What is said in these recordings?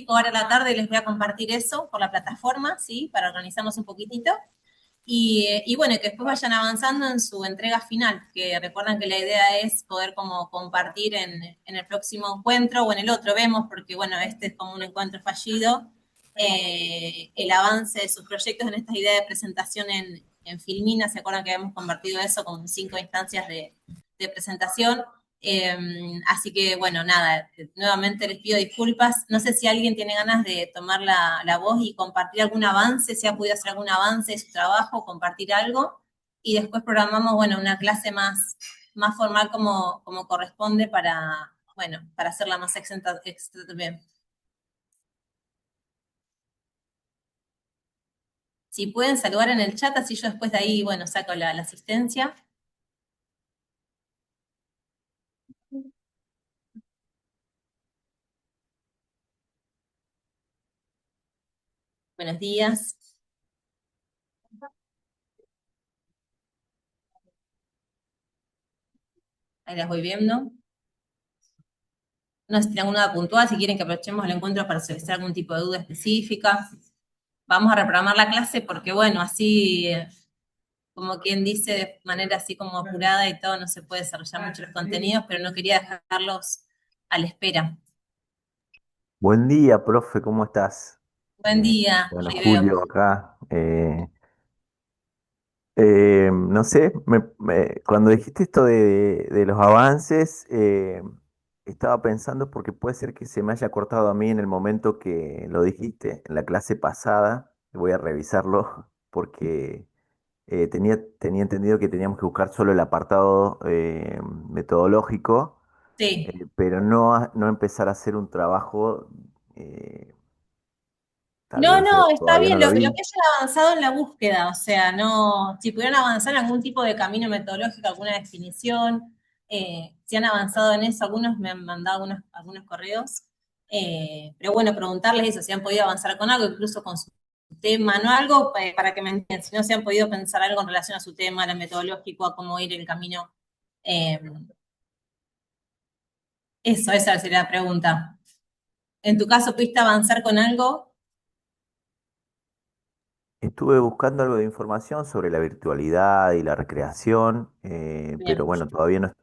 Ahora a la tarde les voy a compartir eso por la plataforma, ¿sí? Para organizarnos un poquitito. Y bueno, que después vayan avanzando en su entrega final, que recuerdan que la idea es poder como compartir en el próximo encuentro o en el otro, vemos, porque bueno, este es como un encuentro fallido, el avance de sus proyectos en esta idea de presentación en Filmina. ¿Se acuerdan que habíamos compartido eso con 5 instancias de presentación? Así que, bueno, nada, nuevamente les pido disculpas. No sé si alguien tiene ganas de tomar la voz y compartir algún avance, si ha podido hacer algún avance de su trabajo, compartir algo, y después programamos, bueno, una clase más formal como corresponde para, bueno, para hacerla más bien. Si pueden saludar en el chat, así yo después de ahí, bueno, saco la asistencia. Buenos días. Ahí las voy viendo. No sé si tienen alguna duda puntual, si quieren que aprovechemos el encuentro para solicitar algún tipo de duda específica. Vamos a reprogramar la clase porque, bueno, así, como quien dice, de manera así como apurada y todo, no se puede desarrollar mucho los contenidos, pero no quería dejarlos a la espera. Buen día, profe, ¿cómo estás? Buen día, Bueno, ahí veo. Julio acá. No sé, cuando dijiste esto de los avances, estaba pensando porque puede ser que se me haya cortado a mí en el momento que lo dijiste, en la clase pasada. Voy a revisarlo porque tenía entendido que teníamos que buscar solo el apartado metodológico, Sí. pero no empezar a hacer un trabajo. eh, Tal No, vez no, está todavía no bien lo lo que vi. hayan avanzado en la búsqueda, o sea, no, si pudieron avanzar en algún tipo de camino metodológico, alguna definición, si han avanzado en eso, algunos me han mandado algunos correos, pero bueno, preguntarles eso, si han podido avanzar con algo, incluso con su tema, no algo para que me entiendan, si no se han podido pensar algo en relación a su tema, a lo metodológico, a cómo ir el camino. eh, esa sería la pregunta. En tu caso, ¿pudiste avanzar con algo? Estuve buscando algo de información sobre la virtualidad y la recreación, pero Bien, bueno, todavía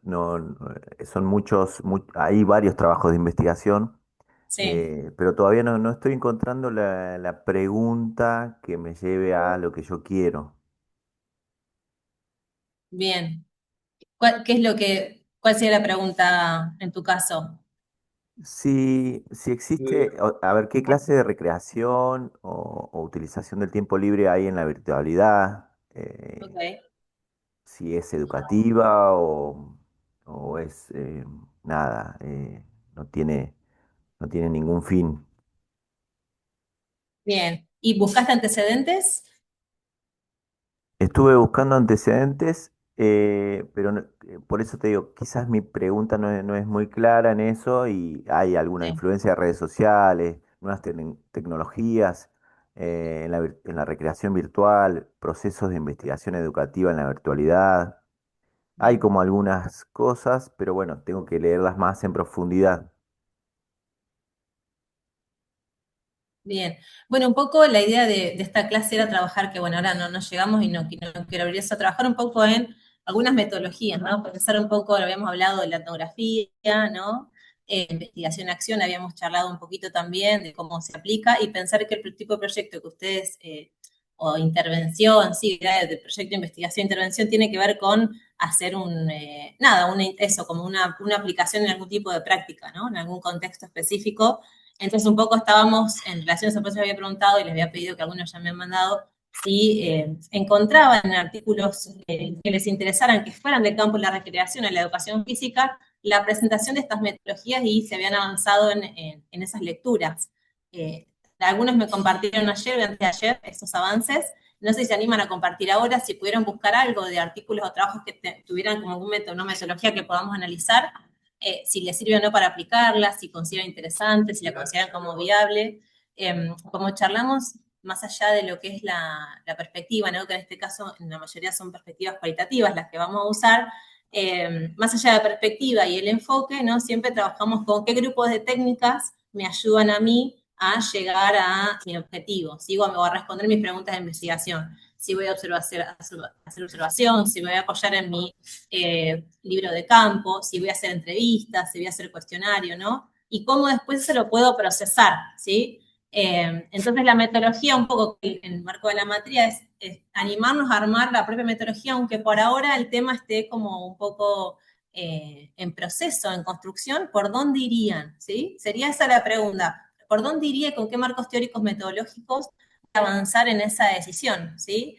son hay varios trabajos de investigación, sí, pero todavía no estoy encontrando la pregunta que me lleve a lo que yo quiero. bien. ¿Qué es cuál sería la pregunta en tu caso? Si existe, a ver, ¿qué clase de recreación o utilización del tiempo libre hay en la virtualidad? Ok, Si es educativa o es nada, no tiene ningún fin. bien. ¿Y buscaste antecedentes? Estuve buscando antecedentes, pero por eso te digo, quizás mi pregunta no es muy clara en eso y hay alguna Sí, influencia de redes sociales, nuevas tecnologías en la recreación virtual, procesos de investigación educativa en la virtualidad. Hay bien, como algunas cosas, pero bueno, tengo que leerlas más en profundidad. bien. Bueno, un poco la idea de esta clase era trabajar, que bueno, ahora no llegamos y no quiero abrir eso, trabajar un poco en algunas metodologías, ¿no? Pensar un poco, lo habíamos hablado de la etnografía, ¿no? Investigación acción, habíamos charlado un poquito también de cómo se aplica y pensar que el tipo de proyecto que ustedes, o intervención, sí, de proyecto de investigación, intervención, tiene que ver con hacer nada, eso, como una aplicación en algún tipo de práctica, ¿no? En algún contexto específico. Entonces, un poco estábamos en relación a eso, por eso había preguntado y les había pedido que algunos ya me han mandado si encontraban artículos que les interesaran, que fueran del campo de la recreación, en la educación física, la presentación de estas metodologías y se habían avanzado en esas lecturas. Eh, Algunos me compartieron ayer o antes de ayer estos avances. No sé si se animan a compartir ahora, si pudieron buscar algo de artículos o trabajos que tuvieran como algún método, una metodología que podamos analizar, si les sirve o no para aplicarla, si consideran interesante, si la consideran como viable. Como charlamos, más allá de lo que es la perspectiva, ¿no? Que en este caso en la mayoría son perspectivas cualitativas las que vamos a usar, más allá de la perspectiva y el enfoque, ¿no? Siempre trabajamos con qué grupos de técnicas me ayudan a mí a llegar a mi objetivo. Si me voy a responder mis preguntas de investigación, si voy a hacer observación, si me voy a apoyar en mi libro de campo, si voy a hacer entrevistas, si voy a hacer cuestionario, ¿no? Y cómo después se lo puedo procesar, ¿sí? Entonces la metodología, un poco en el marco de la materia, es animarnos a armar la propia metodología, aunque por ahora el tema esté como un poco en proceso, en construcción, ¿por dónde irían? ¿Sí? Sería esa la pregunta. ¿Por dónde iría y con qué marcos teóricos metodológicos avanzar en esa decisión? ¿Sí?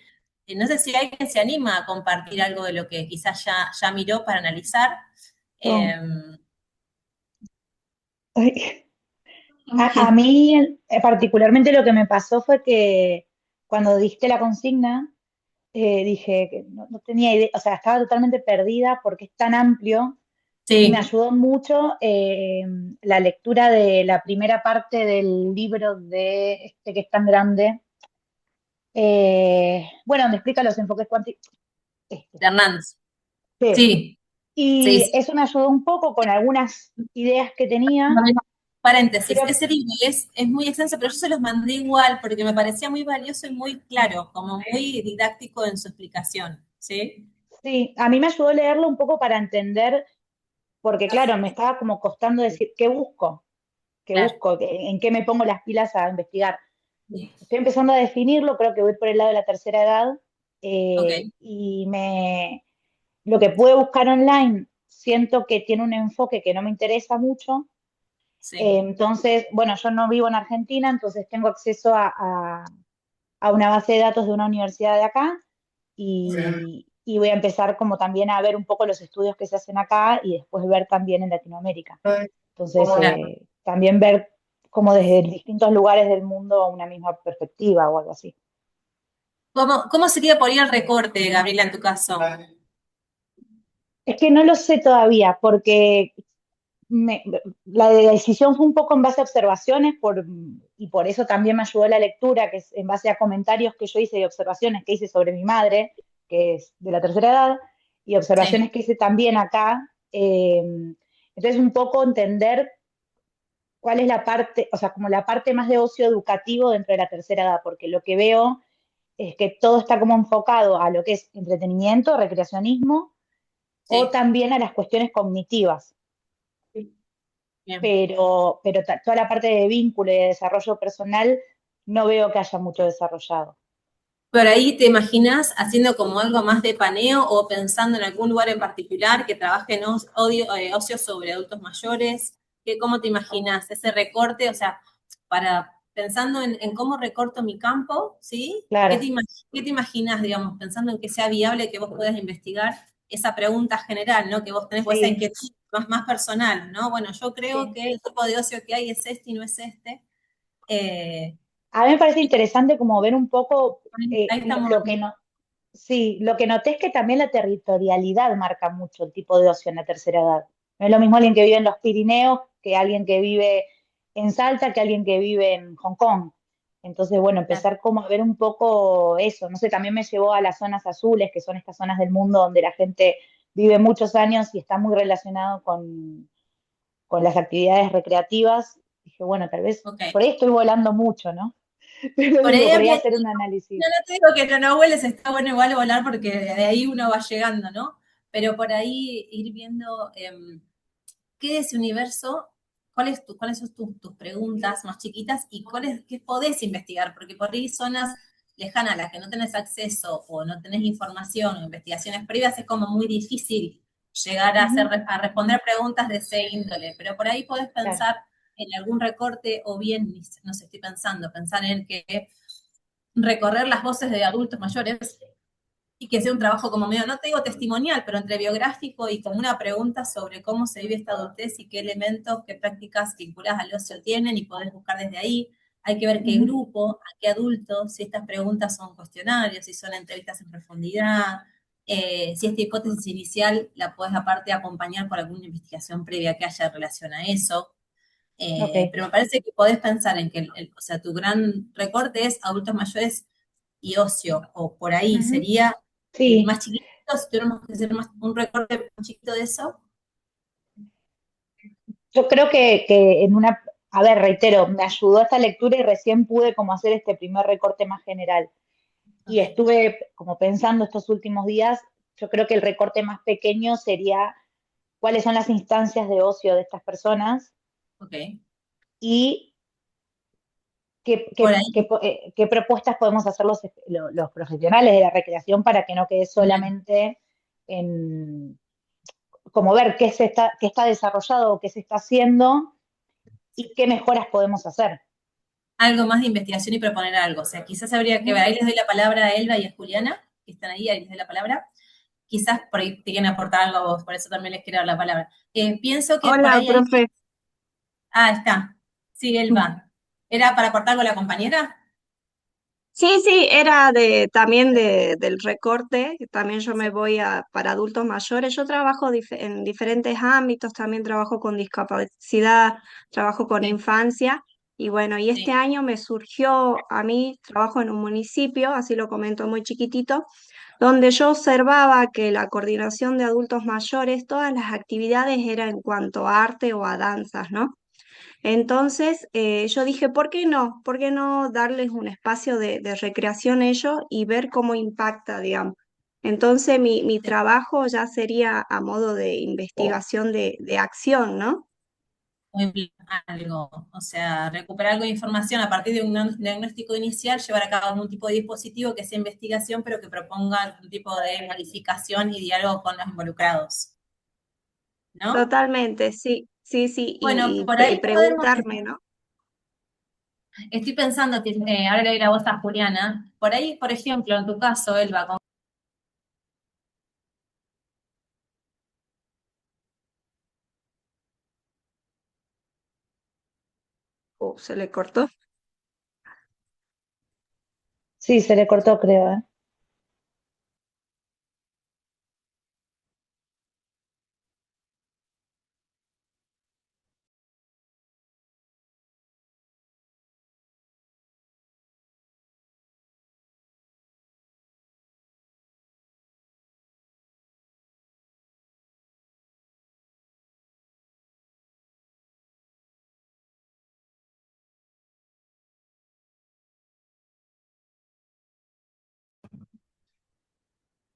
No sé si alguien se anima a compartir algo de lo que quizás ya miró para analizar. No. Eh, Ay, a mí particularmente lo que me pasó fue que cuando diste la consigna, dije que no tenía idea, o sea, estaba totalmente perdida porque es tan amplio y me sí, ayudó mucho la lectura de la primera parte del libro de este que es tan grande, bueno, donde explica los enfoques cuánticos. Este. Hernández. Sí. Sí, sí, Y sí. eso me ayudó un poco con algunas ideas que tenía, Paréntesis, pero ese libro es muy extenso, pero yo se los mandé igual porque me parecía muy valioso y muy claro, como muy didáctico en su explicación, ¿sí? sí, a mí me ayudó a leerlo un poco para entender, porque claro, me estaba como costando decir, ¿qué busco? ¿Qué Claro, busco? ¿En qué me pongo las pilas a investigar? sí. Estoy empezando a definirlo, creo que voy por el lado de la tercera edad, Ok, y lo que pude buscar online siento que tiene un enfoque que no me interesa mucho. sí, Entonces, bueno, yo no vivo en Argentina, entonces tengo acceso a una base de datos de una universidad de acá y voy a empezar como también a ver un poco los estudios que se hacen acá y después ver también en Latinoamérica. Entonces, claro. también ver como desde distintos lugares del mundo una misma perspectiva o algo así. ¿Cómo sería por ir al recorte, Gabriela, en tu caso? Es que no lo sé todavía, porque me- la decisión fue un poco en base a observaciones y por eso también me ayudó la lectura, que es en base a comentarios que yo hice y observaciones que hice sobre mi madre, que es de la tercera edad, y Sí, observaciones que hice también acá. Entonces, un poco entender cuál es la parte, o sea, como la parte más de ocio educativo dentro de la tercera edad, porque lo que veo es que todo está como enfocado a lo que es entretenimiento, recreacionismo, o sí, también a las cuestiones cognitivas. bien. Pero toda la parte de vínculo y de desarrollo personal no veo que haya mucho desarrollado. Por ahí te imaginas haciendo como algo más de paneo o pensando en algún lugar en particular que trabaje en ocio sobre adultos mayores. ¿Cómo te imaginas ese recorte? O sea, pensando en cómo recorto mi campo, ¿sí? Claro, ¿Qué te imaginas, digamos, pensando en que sea viable que vos puedas investigar esa pregunta general, ¿no? Que vos tenés esa sí, inquietud más personal, ¿no? Bueno, yo creo sí. que el tipo de ocio que hay es este y no es este. Eh, A mí me parece interesante como ver un poco ahí estamos. lo que no, sí, lo que noté es que también la territorialidad marca mucho el tipo de ocio en la tercera edad. No es lo mismo alguien que vive en los Pirineos que alguien que vive en Salta que alguien que vive en Hong Kong. Entonces, bueno, empezar como a ver un poco eso. No sé, también me llevó a las zonas azules, que son estas zonas del mundo donde la gente vive muchos años y está muy relacionado con las actividades recreativas. Dije, bueno, tal vez Ok. por ahí estoy volando mucho, ¿no? Pero Por digo, ahí por ahí habría, hacer un análisis. no te digo que no vueles, está bueno igual volar porque de ahí uno va llegando, ¿no? Pero por ahí ir viendo qué de ese universo, cuáles son tus preguntas más chiquitas y qué podés investigar, porque por ahí zonas lejanas a las que no tenés acceso o no tenés información o investigaciones previas es como muy difícil llegar Ujú, a responder preguntas de ese índole, pero por ahí podés claro, pensar en algún recorte o bien, no sé, estoy pensar en que recorrer las voces de adultos mayores y que sea un trabajo como medio, no te digo testimonial, pero entre biográfico y como una pregunta sobre cómo se vive esta adultez y qué elementos, qué prácticas vinculadas al ocio tienen y podés buscar desde ahí. Hay que ver qué ujú, grupo, a qué adultos, si estas preguntas son cuestionarios, si son entrevistas en profundidad, si esta hipótesis inicial la puedes aparte acompañar por alguna investigación previa que haya en relación a eso. ok. Pero me parece que podés pensar en que, o sea, tu gran recorte es adultos mayores y ocio, o por ahí Ujú, sería sí, más chiquitos, si tuviéramos que hacer un recorte más chiquito de eso. yo creo que a ver, reitero, me ayudó esta lectura y recién pude como hacer este primer recorte más general. Y Ok, estuve como pensando estos últimos días, yo creo que el recorte más pequeño sería cuáles son las instancias de ocio de estas personas ok. y Por ahí, qué propuestas podemos hacer los profesionales de la recreación para que no quede bien. solamente en como ver qué está desarrollado o qué se está haciendo y qué mejoras podemos hacer. Algo más de investigación y proponer algo. O sea, quizás habría que ver, Ujú. ahí les doy la palabra a Elba y a Juliana, que están ahí les doy la palabra. Quizás por ahí te quieren aportar algo a vos, por eso también les quiero dar la palabra. Pienso que por Hola, ahí hay... profe. Ah, está. Sí, Elba. ¿Era para aportar con la compañera? Sí, sí, era también del recorte, que también yo me voy para adultos mayores. Yo trabajo en diferentes ámbitos, también trabajo con discapacidad, trabajo con Sí, infancia. Y bueno, y este sí. año me surgió a mí, trabajo en un municipio, así lo comento muy chiquitito, donde yo observaba que la coordinación de adultos mayores, todas las actividades eran en cuanto a arte o a danzas, ¿no? Entonces, yo dije, ¿por qué no? ¿Por qué no darles un espacio de recreación a ellos y ver cómo impacta, digamos? Entonces, mi Sí. trabajo ya sería a modo de investigación de acción, ¿no? O implementar algo, o sea, recuperar algo de información a partir de un diagnóstico inicial, llevar a cabo algún tipo de dispositivo que sea investigación, pero que proponga algún tipo de modificación y diálogo con los involucrados, ¿no? Totalmente, sí, sí, sí, Bueno, y, por ahí podemos, preguntarme, ¿no? estoy pensando que ahora le doy la voz a Juliana, por ahí, por ejemplo, en tu caso, Elba, Se le cortó. Sí, se le cortó, creo, ¿eh?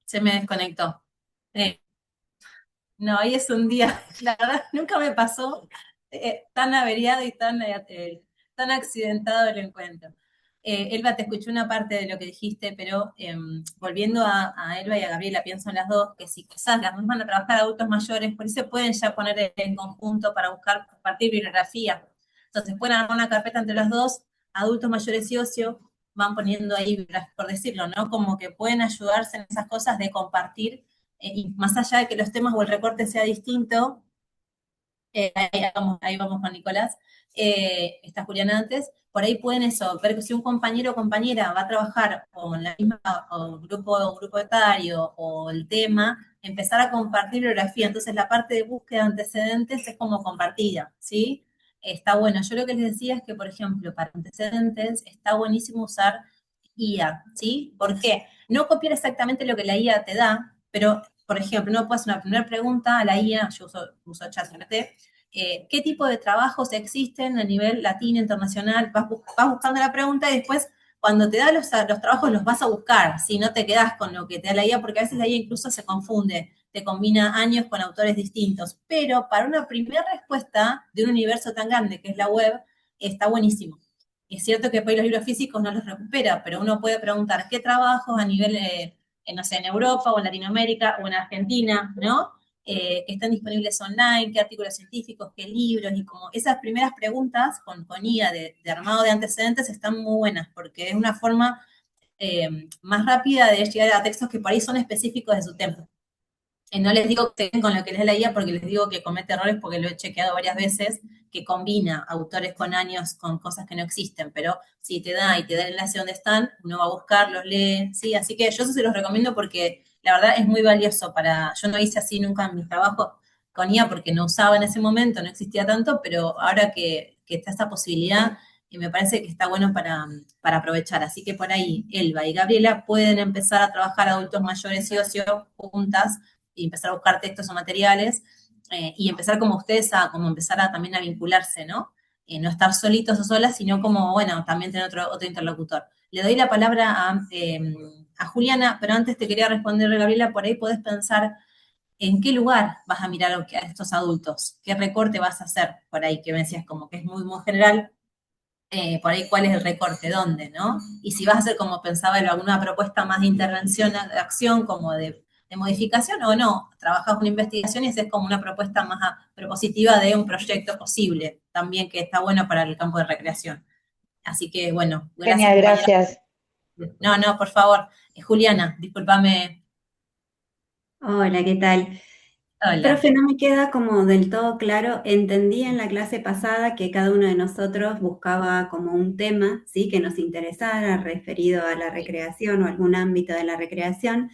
se me desconectó. Eh, no, hoy es un día, la verdad, nunca me pasó tan averiado y tan accidentado el encuentro. Elba, te escuché una parte de lo que dijiste, pero volviendo a Elba y a Gabriela, pienso en las dos, que si quizás las dos van a trabajar adultos mayores, por eso pueden ya poner en conjunto para buscar, compartir bibliografía. Entonces pueden armar una carpeta entre los dos, adultos mayores y ocio, van poniendo ahí, por decirlo, ¿no? Como que pueden ayudarse en esas cosas de compartir y más allá de que los temas o el recorte sea distinto, ahí vamos con Nicolás, está Julián antes, por ahí pueden eso, ver que si un compañero o compañera va a trabajar con la misma o grupo etario o el tema, empezar a compartir bibliografía. Entonces la parte de búsqueda de antecedentes es como compartida, ¿sí? Está bueno. Yo lo que les decía es que, por ejemplo, para antecedentes está buenísimo usar IA, ¿sí? ¿Por qué? No copiar exactamente lo que la IA te da, pero, por ejemplo, no puedes hacer una primera pregunta a la IA, yo uso ChatGPT, qué tipo de trabajos existen a nivel latino, internacional, vas buscando la pregunta y después cuando te da los trabajos los vas a buscar, si no te quedas con lo que te da la IA, porque a veces la IA incluso se confunde, te combina años con autores distintos, pero para una primera respuesta de un universo tan grande que es la web, está buenísimo. Es cierto que por ahí los libros físicos no los recupera, pero uno puede preguntar qué trabajos a nivel, no sé, en Europa o en Latinoamérica o en Argentina, ¿no? Que están disponibles online, qué artículos científicos, qué libros, y como esas primeras preguntas con IA de armado de antecedentes están muy buenas, porque es una forma más rápida de llegar a textos que por ahí son específicos de su tema. No les digo que estén con lo que les da la guía porque les digo que comete errores porque lo he chequeado varias veces, que combina autores con años con cosas que no existen, pero si te da y te da el enlace donde están, uno va a buscar, los lee, ¿sí? Así que yo eso se los recomiendo porque la verdad es muy valioso yo no hice así nunca en mis trabajos con IA porque no usaba en ese momento, no existía tanto, pero ahora que está esta posibilidad, me parece que está bueno para aprovechar. Así que por ahí Elba y Gabriela pueden empezar a trabajar adultos mayores y ocio juntas y empezar a buscar textos o materiales y empezar como ustedes como empezar también a vincularse, ¿no? no estar solitos o solas, sino como, bueno, también tener otro interlocutor. Le doy la palabra a Juliana, pero antes te quería responder, Gabriela, por ahí podés pensar en qué lugar vas a mirar a estos adultos, qué recorte vas a hacer por ahí, que me decías como que es muy, muy general, por ahí cuál es el recorte, dónde, ¿no? Y si vas a hacer como pensaba, alguna propuesta más de intervención, de acción, como de modificación o no, trabajas una investigación y haces como una propuesta más propositiva de un proyecto posible, también que está bueno para el campo de recreación. Así que bueno, gracias Genial, compañera. gracias. No, no, por favor. Juliana, discúlpame. Hola, ¿qué tal? Hola. Profe, no me queda como del todo claro. Entendí en la clase pasada que cada uno de nosotros buscaba como un tema, ¿sí? Que nos interesara, referido a la recreación o algún ámbito de la recreación,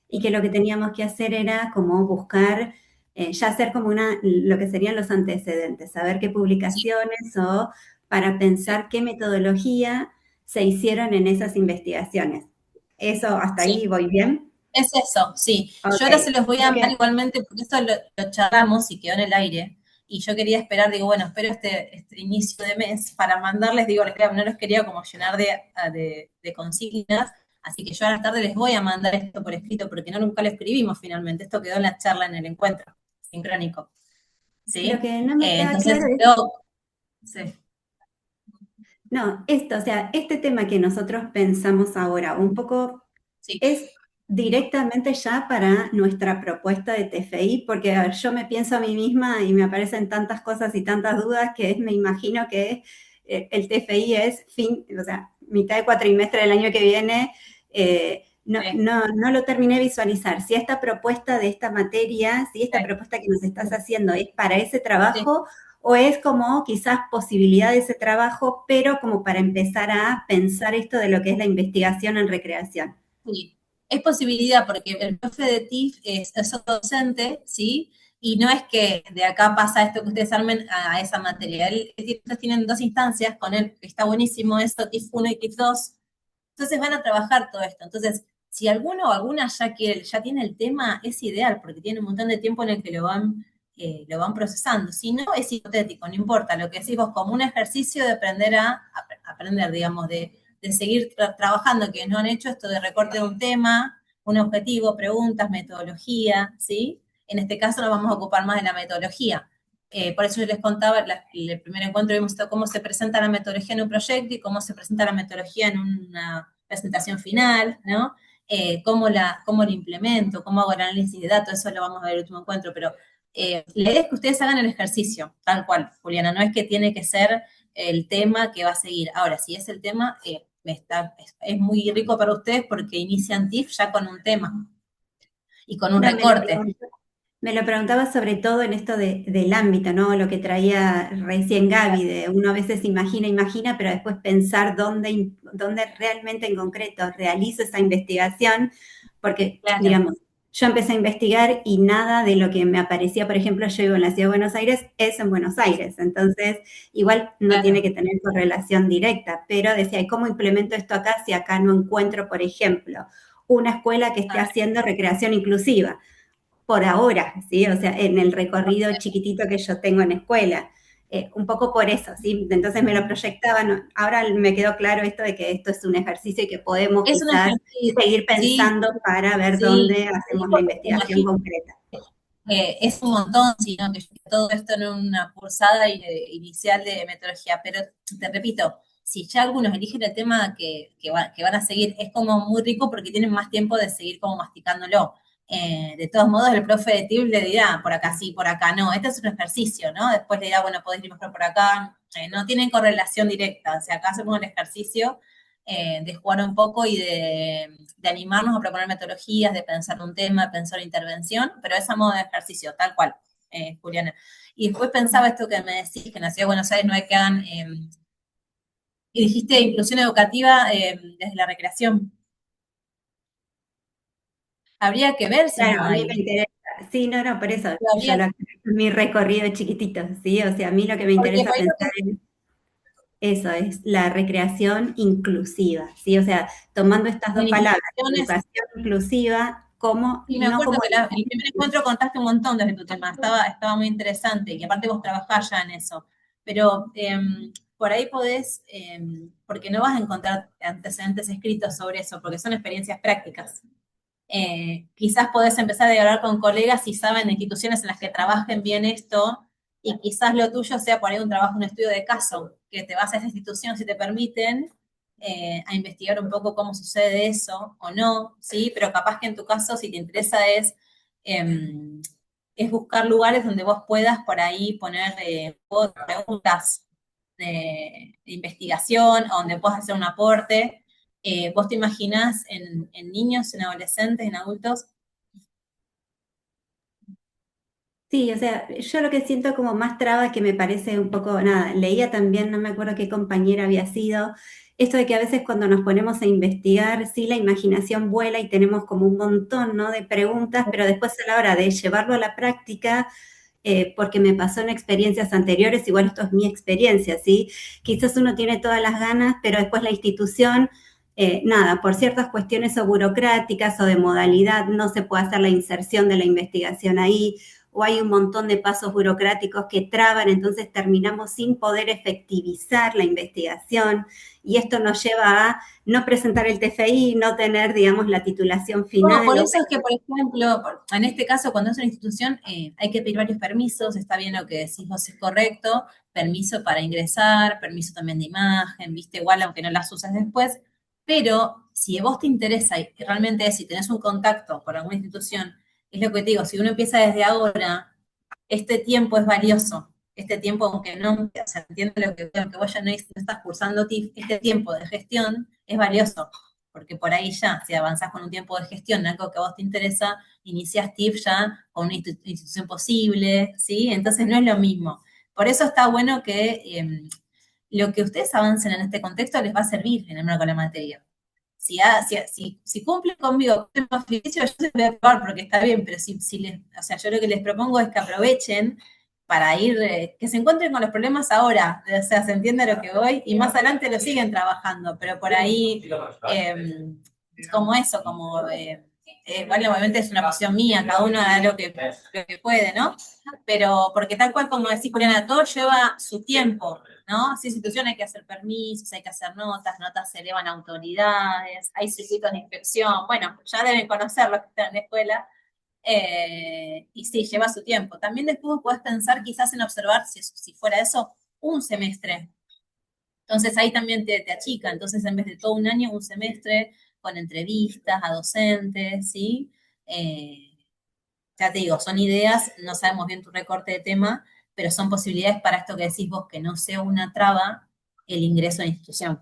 y que lo que teníamos que hacer era como buscar, ya hacer como lo que serían los antecedentes, saber qué Sí, publicaciones o para sí, pensar qué metodología se hicieron en esas investigaciones. ¿Eso hasta sí. ahí voy bien? Es eso, sí. Yo Ok. ahora se los voy a Lo mandar que, igualmente porque esto lo charlamos y quedó en el aire. Y yo quería esperar, digo, bueno, espero este inicio de mes para mandarles, digo, no los quería como llenar de consignas, así que yo a la tarde les voy a mandar esto por escrito porque no nunca lo escribimos finalmente. Esto quedó en la charla en el encuentro sincrónico, Lo ¿sí? que no me queda Entonces, claro es, sí, no, esto, o sea, este tema que nosotros pensamos ahora, un poco sí, es directamente ya para nuestra propuesta de TFI, porque a ver, yo me pienso a mí misma y me aparecen tantas cosas y tantas dudas que me imagino que el TFI es fin, o sea, mitad de cuatrimestre del año que viene. sí, No lo terminé de visualizar. Si esta propuesta de esta materia, si esta sí, propuesta que nos estás haciendo es para ese sí. trabajo, o es como quizás posibilidad de ese trabajo, pero como para empezar a pensar esto de lo que es la investigación en recreación. Sí, es posibilidad porque el profe de TIF es otro docente, ¿sí? Y no es que de acá pasa esto que ustedes armen a esa materia. Ellos tienen dos instancias, con él está buenísimo eso, TIF 1 y TIF 2. Entonces van a trabajar todo esto. Entonces, si alguno o alguna ya tiene el tema, es ideal porque tiene un montón de tiempo en el que lo van procesando. Si no, es hipotético, no importa. Lo que decís vos, como un ejercicio de aprender, digamos, de seguir trabajando, que no han hecho esto de recorte de un tema, un objetivo, preguntas, metodología, ¿sí? En este caso nos vamos a ocupar más de la metodología. Por eso yo les contaba, el primer encuentro vimos cómo se presenta la metodología en un proyecto y cómo se presenta la metodología en una presentación final, ¿no? Cómo lo implemento, cómo hago el análisis de datos, eso lo vamos a ver en el último encuentro, pero la idea es que ustedes hagan el ejercicio, tal cual, Juliana, no es que tiene que ser el tema que va a seguir. Ahora, si es el tema, es muy rico para ustedes porque inician TIF ya con un tema y con un No, recorte. me lo preguntaba sobre todo en esto del ámbito, ¿no? Lo que traía recién Gaby, de uno a veces imagina, pero después pensar dónde realmente en concreto realizo esa investigación, porque, Claro, digamos, yo empecé a investigar y nada de lo que me aparecía, por ejemplo, yo vivo en la ciudad de Buenos Aires, es en Buenos Aires, entonces igual no tiene claro, que tener correlación directa, pero decía, ¿y cómo implemento esto acá si acá no encuentro, por ejemplo, una escuela que esté ah, haciendo recreación inclusiva? Por ahora, ¿sí? O sea, en el recorrido chiquitito que yo tengo en escuela. Un poco por eso, ¿sí? Entonces me lo proyectaba, ahora me quedó claro esto de que esto es un ejercicio y que podemos es un quizás ejercicio, seguir sí, pensando para ver sí, dónde sí, hacemos la porque te investigación imagino concreta. que es un montón, sino que todo esto en una cursada inicial de metodología, pero te repito, si ya algunos eligen el tema que van a seguir, es como muy rico porque tienen más tiempo de seguir como masticándolo. De todos modos, el profe de TIB le dirá, por acá sí, por acá no, este es un ejercicio, ¿no? Después le dirá, bueno, podés ir mejor por acá, no tienen correlación directa, o sea, acá hacemos el ejercicio de jugar un poco y de animarnos a proponer metodologías, de pensar un tema, de pensar intervención, pero es a modo de ejercicio, tal cual, Juliana. Y después pensaba esto que me decís, que en la Ciudad de Buenos Aires no hay que hagan, y dijiste inclusión educativa desde la recreación. Habría que ver si Claro, no a mí me hay. interesa, sí, no, por eso, yo Habría, mi recorrido chiquitito, ¿sí? O sea, a mí lo que me porque interesa por ahí lo pensar que eso es la recreación inclusiva, ¿sí? O sea, tomando estas dos en palabras, instituciones. educación inclusiva, como, Sí, me no acuerdo como, que el primer encuentro contaste un montón desde tu tema, estaba muy interesante, y aparte vos trabajás ya en eso. pero por ahí podés, porque no vas a encontrar antecedentes escritos sobre eso, porque son experiencias prácticas. Quizás podés empezar a dialogar con colegas si saben de instituciones en las que trabajen bien esto, y quizás lo tuyo sea por ahí un trabajo, un estudio de caso, que te vas a esa institución si te permiten, a investigar un poco cómo sucede eso o no, ¿sí? Pero capaz que en tu caso, si te interesa, es buscar lugares donde vos puedas por ahí poner preguntas de investigación, o donde puedas hacer un aporte. ¿Vos te imaginás en niños, en adolescentes, en adultos? Sí, o sea, yo lo que siento como más traba que me parece un poco, nada, leía también, no me acuerdo qué compañera había sido, esto de que a veces cuando nos ponemos a investigar, sí, la imaginación vuela y tenemos como un montón, ¿no? de preguntas, pero después a la hora de llevarlo a la práctica, porque me pasó en experiencias anteriores, igual esto es mi experiencia, ¿sí? Quizás uno tiene todas las ganas, pero después la institución, nada, por ciertas cuestiones o burocráticas o de modalidad, no se puede hacer la inserción de la investigación ahí, o hay un montón de pasos burocráticos que traban, entonces terminamos sin poder efectivizar la investigación, y esto nos lleva a no presentar el TFI, no tener, digamos, la titulación No, final. por eso es que, por ejemplo, en este caso, cuando es una institución, hay que pedir varios permisos, está bien lo que decís vos, es correcto, permiso para ingresar, permiso también de imagen, viste, igual aunque no las uses después, pero si a vos te interesa y realmente si tenés un contacto con alguna institución, es lo que te digo, si uno empieza desde ahora, este tiempo es valioso, este tiempo, aunque no, o sea, entiendo lo que vos ya no estás cursando TIF, este tiempo de gestión es valioso, porque por ahí ya, si avanzás con un tiempo de gestión en algo que a vos te interesa, iniciás TIF ya con una institución posible, ¿sí? Entonces no es lo mismo. Por eso está bueno que lo que ustedes avancen en este contexto les va a servir en el marco de la materia. Si cumplen conmigo con el oficio, yo se voy a probar porque está bien, pero o sea, yo lo que les propongo es que aprovechen para ir, que se encuentren con los problemas ahora, o sea, se entiende a lo que voy, y más adelante lo siguen trabajando, pero por ahí, como eso, bueno, obviamente es una posición mía, cada uno hará lo que puede, ¿no? Pero porque tal cual como decís, Juliana, todo lleva su tiempo, ¿no? Si institución hay que hacer permisos, hay que hacer notas se elevan a autoridades, hay circuitos de inspección, bueno, ya deben conocer los que están en la escuela, y sí, lleva su tiempo. También después puedes pensar quizás en observar, si fuera eso, un semestre. Entonces ahí también te achica, entonces en vez de todo un año, un semestre con entrevistas a docentes, ¿sí? Eh, ya te digo, son ideas, no sabemos bien tu recorte de tema, pero son posibilidades para esto que decís vos, que no sea una traba el ingreso a la institución.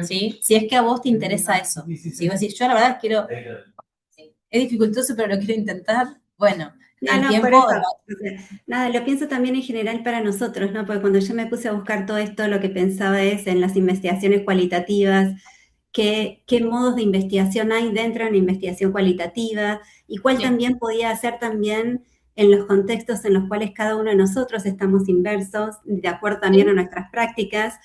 ¿Sí? Si es que a vos te interesa eso. Si vos decís, yo la verdad quiero, es dificultoso, pero lo quiero intentar, bueno, No, el no, por tiempo, eso, o sea, nada, lo pienso también en general para nosotros, ¿no? Porque cuando yo me puse a buscar todo esto, lo que pensaba es en las investigaciones cualitativas, qué modos de investigación hay dentro de una investigación cualitativa, y cuál sí, también podía hacer también en los contextos en los cuales cada uno de nosotros estamos inversos, de acuerdo también a sí, nuestras prácticas,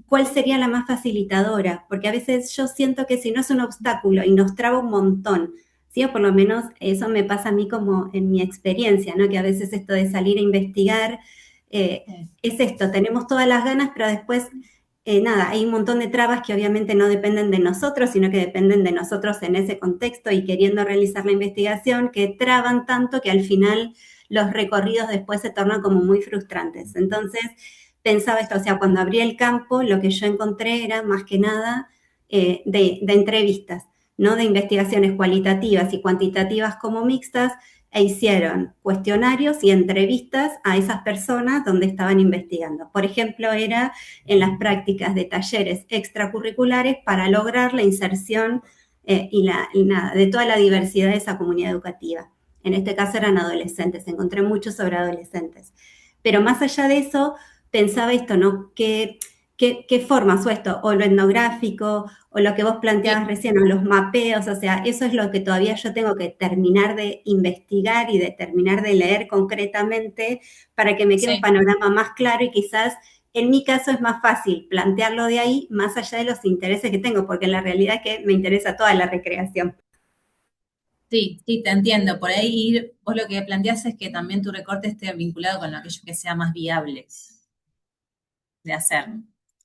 cuál sería la más facilitadora, porque a veces yo siento que si no es un obstáculo y nos traba un montón, ¿sí? O por lo menos eso me pasa a mí como en mi experiencia, ¿no? Que a veces esto de salir a investigar es esto, tenemos todas las ganas, pero después, nada, hay un montón de trabas que obviamente no dependen de nosotros, sino que dependen de nosotros en ese contexto y queriendo realizar la investigación, que traban tanto que al final los recorridos después se tornan como muy frustrantes. Entonces, pensaba esto, o sea, cuando abrí el campo, lo que yo encontré era más que nada de entrevistas, ¿no? De investigaciones cualitativas y cuantitativas como mixtas, e hicieron cuestionarios y entrevistas a esas personas donde estaban investigando. Por ejemplo, era en las prácticas de talleres extracurriculares para lograr la inserción de toda la diversidad de esa comunidad educativa. En este caso eran adolescentes, encontré mucho sobre adolescentes. Pero más allá de eso, pensaba esto, ¿no? ¿Qué formas o esto? O lo etnográfico, o lo que vos planteabas sí, recién, o los mapeos, o sea, eso es lo que todavía yo tengo que terminar de investigar y de terminar de leer concretamente para que me quede un sí. panorama más claro, y quizás en mi caso es más fácil plantearlo de ahí, más allá de los intereses que tengo, porque en la realidad es que me interesa toda la recreación. Sí, sí, te entiendo. Por ahí vos lo que planteás es que también tu recorte esté vinculado con aquello que sea más viable. de hacer.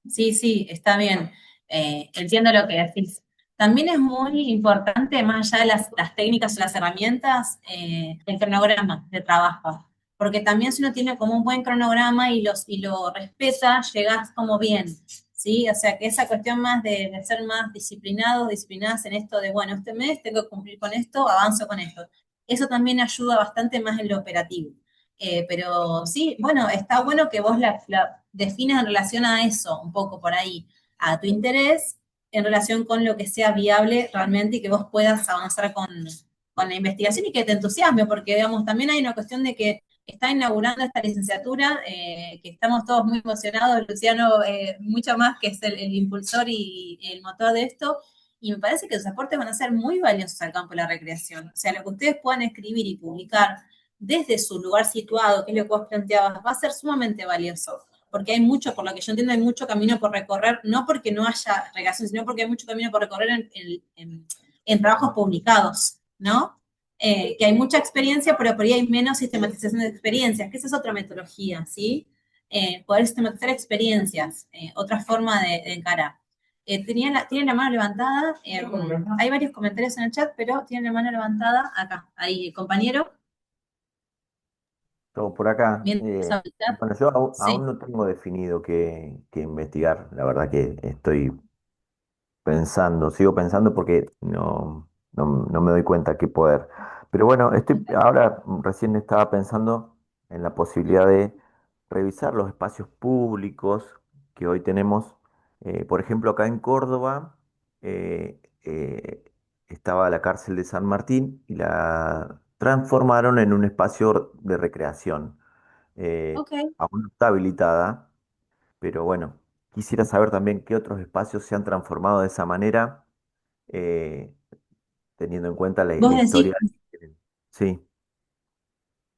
Sí, sí, está bien. Entiendo lo que decís. También es muy importante, más allá de las técnicas o las herramientas, el cronograma de trabajo. Porque también si uno tiene como un buen cronograma y lo respeta, llegás como bien, ¿sí? O sea, que esa cuestión más de ser más disciplinados, disciplinadas en esto de, bueno, este mes tengo que cumplir con esto, avanzo con esto. Eso también ayuda bastante más en lo operativo. Pero sí, bueno, está bueno que vos la defines en relación a eso, un poco por ahí, a tu interés, en relación con lo que sea viable realmente y que vos puedas avanzar con la investigación y que te entusiasme, porque digamos, también hay una cuestión de que está inaugurando esta licenciatura, que estamos todos muy emocionados, Luciano mucho más que es el impulsor y el motor de esto, y me parece que sus aportes van a ser muy valiosos al campo de la recreación. O sea, lo que ustedes puedan escribir y publicar desde su lugar situado, que es lo que vos planteabas, va a ser sumamente valioso, porque hay mucho, por lo que yo entiendo, hay mucho camino por recorrer, no porque no haya recreación, sino porque hay mucho camino por recorrer en trabajos publicados, ¿no? Que hay mucha experiencia, pero por ahí hay menos sistematización de experiencias, que esa es otra metodología, ¿sí? Poder sistematizar experiencias, otra forma de encarar. Tienen la mano levantada, hay varios comentarios en el chat, pero tienen la mano levantada acá, ahí, compañero. Todo por acá. Mientras hablar. Bueno, yo aún Sí, no tengo definido qué investigar. La verdad que estoy pensando, sigo pensando porque no me doy cuenta qué poder. Pero bueno, ahora recién estaba pensando en la posibilidad de revisar los espacios públicos que hoy tenemos. Por ejemplo, acá en Córdoba estaba la cárcel de San Martín y la transformaron en un espacio de recreación. ok. Aún no está habilitada, pero bueno, quisiera saber también qué otros espacios se han transformado de esa manera, eh, teniendo en cuenta Vos la decís historia que tienen. Sí.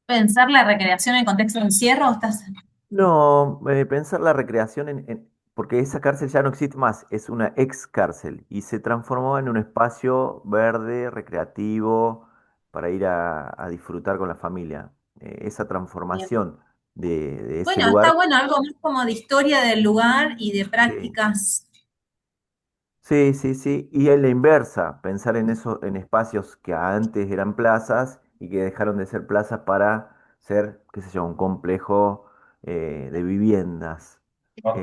pensar la recreación en contexto de encierro o estás. No, pensar la recreación porque esa cárcel ya no existe más, es una ex cárcel y se transformó en un espacio verde, recreativo, para ir a disfrutar con la familia. Esa Bien. transformación de ese Bueno, está lugar. bueno, algo más como de historia del lugar y de Sí. prácticas. Sí, sí, sí. Y en la inversa, pensar en eso, en espacios que antes eran plazas y que dejaron de ser plazas para ser, qué sé yo, un complejo de viviendas.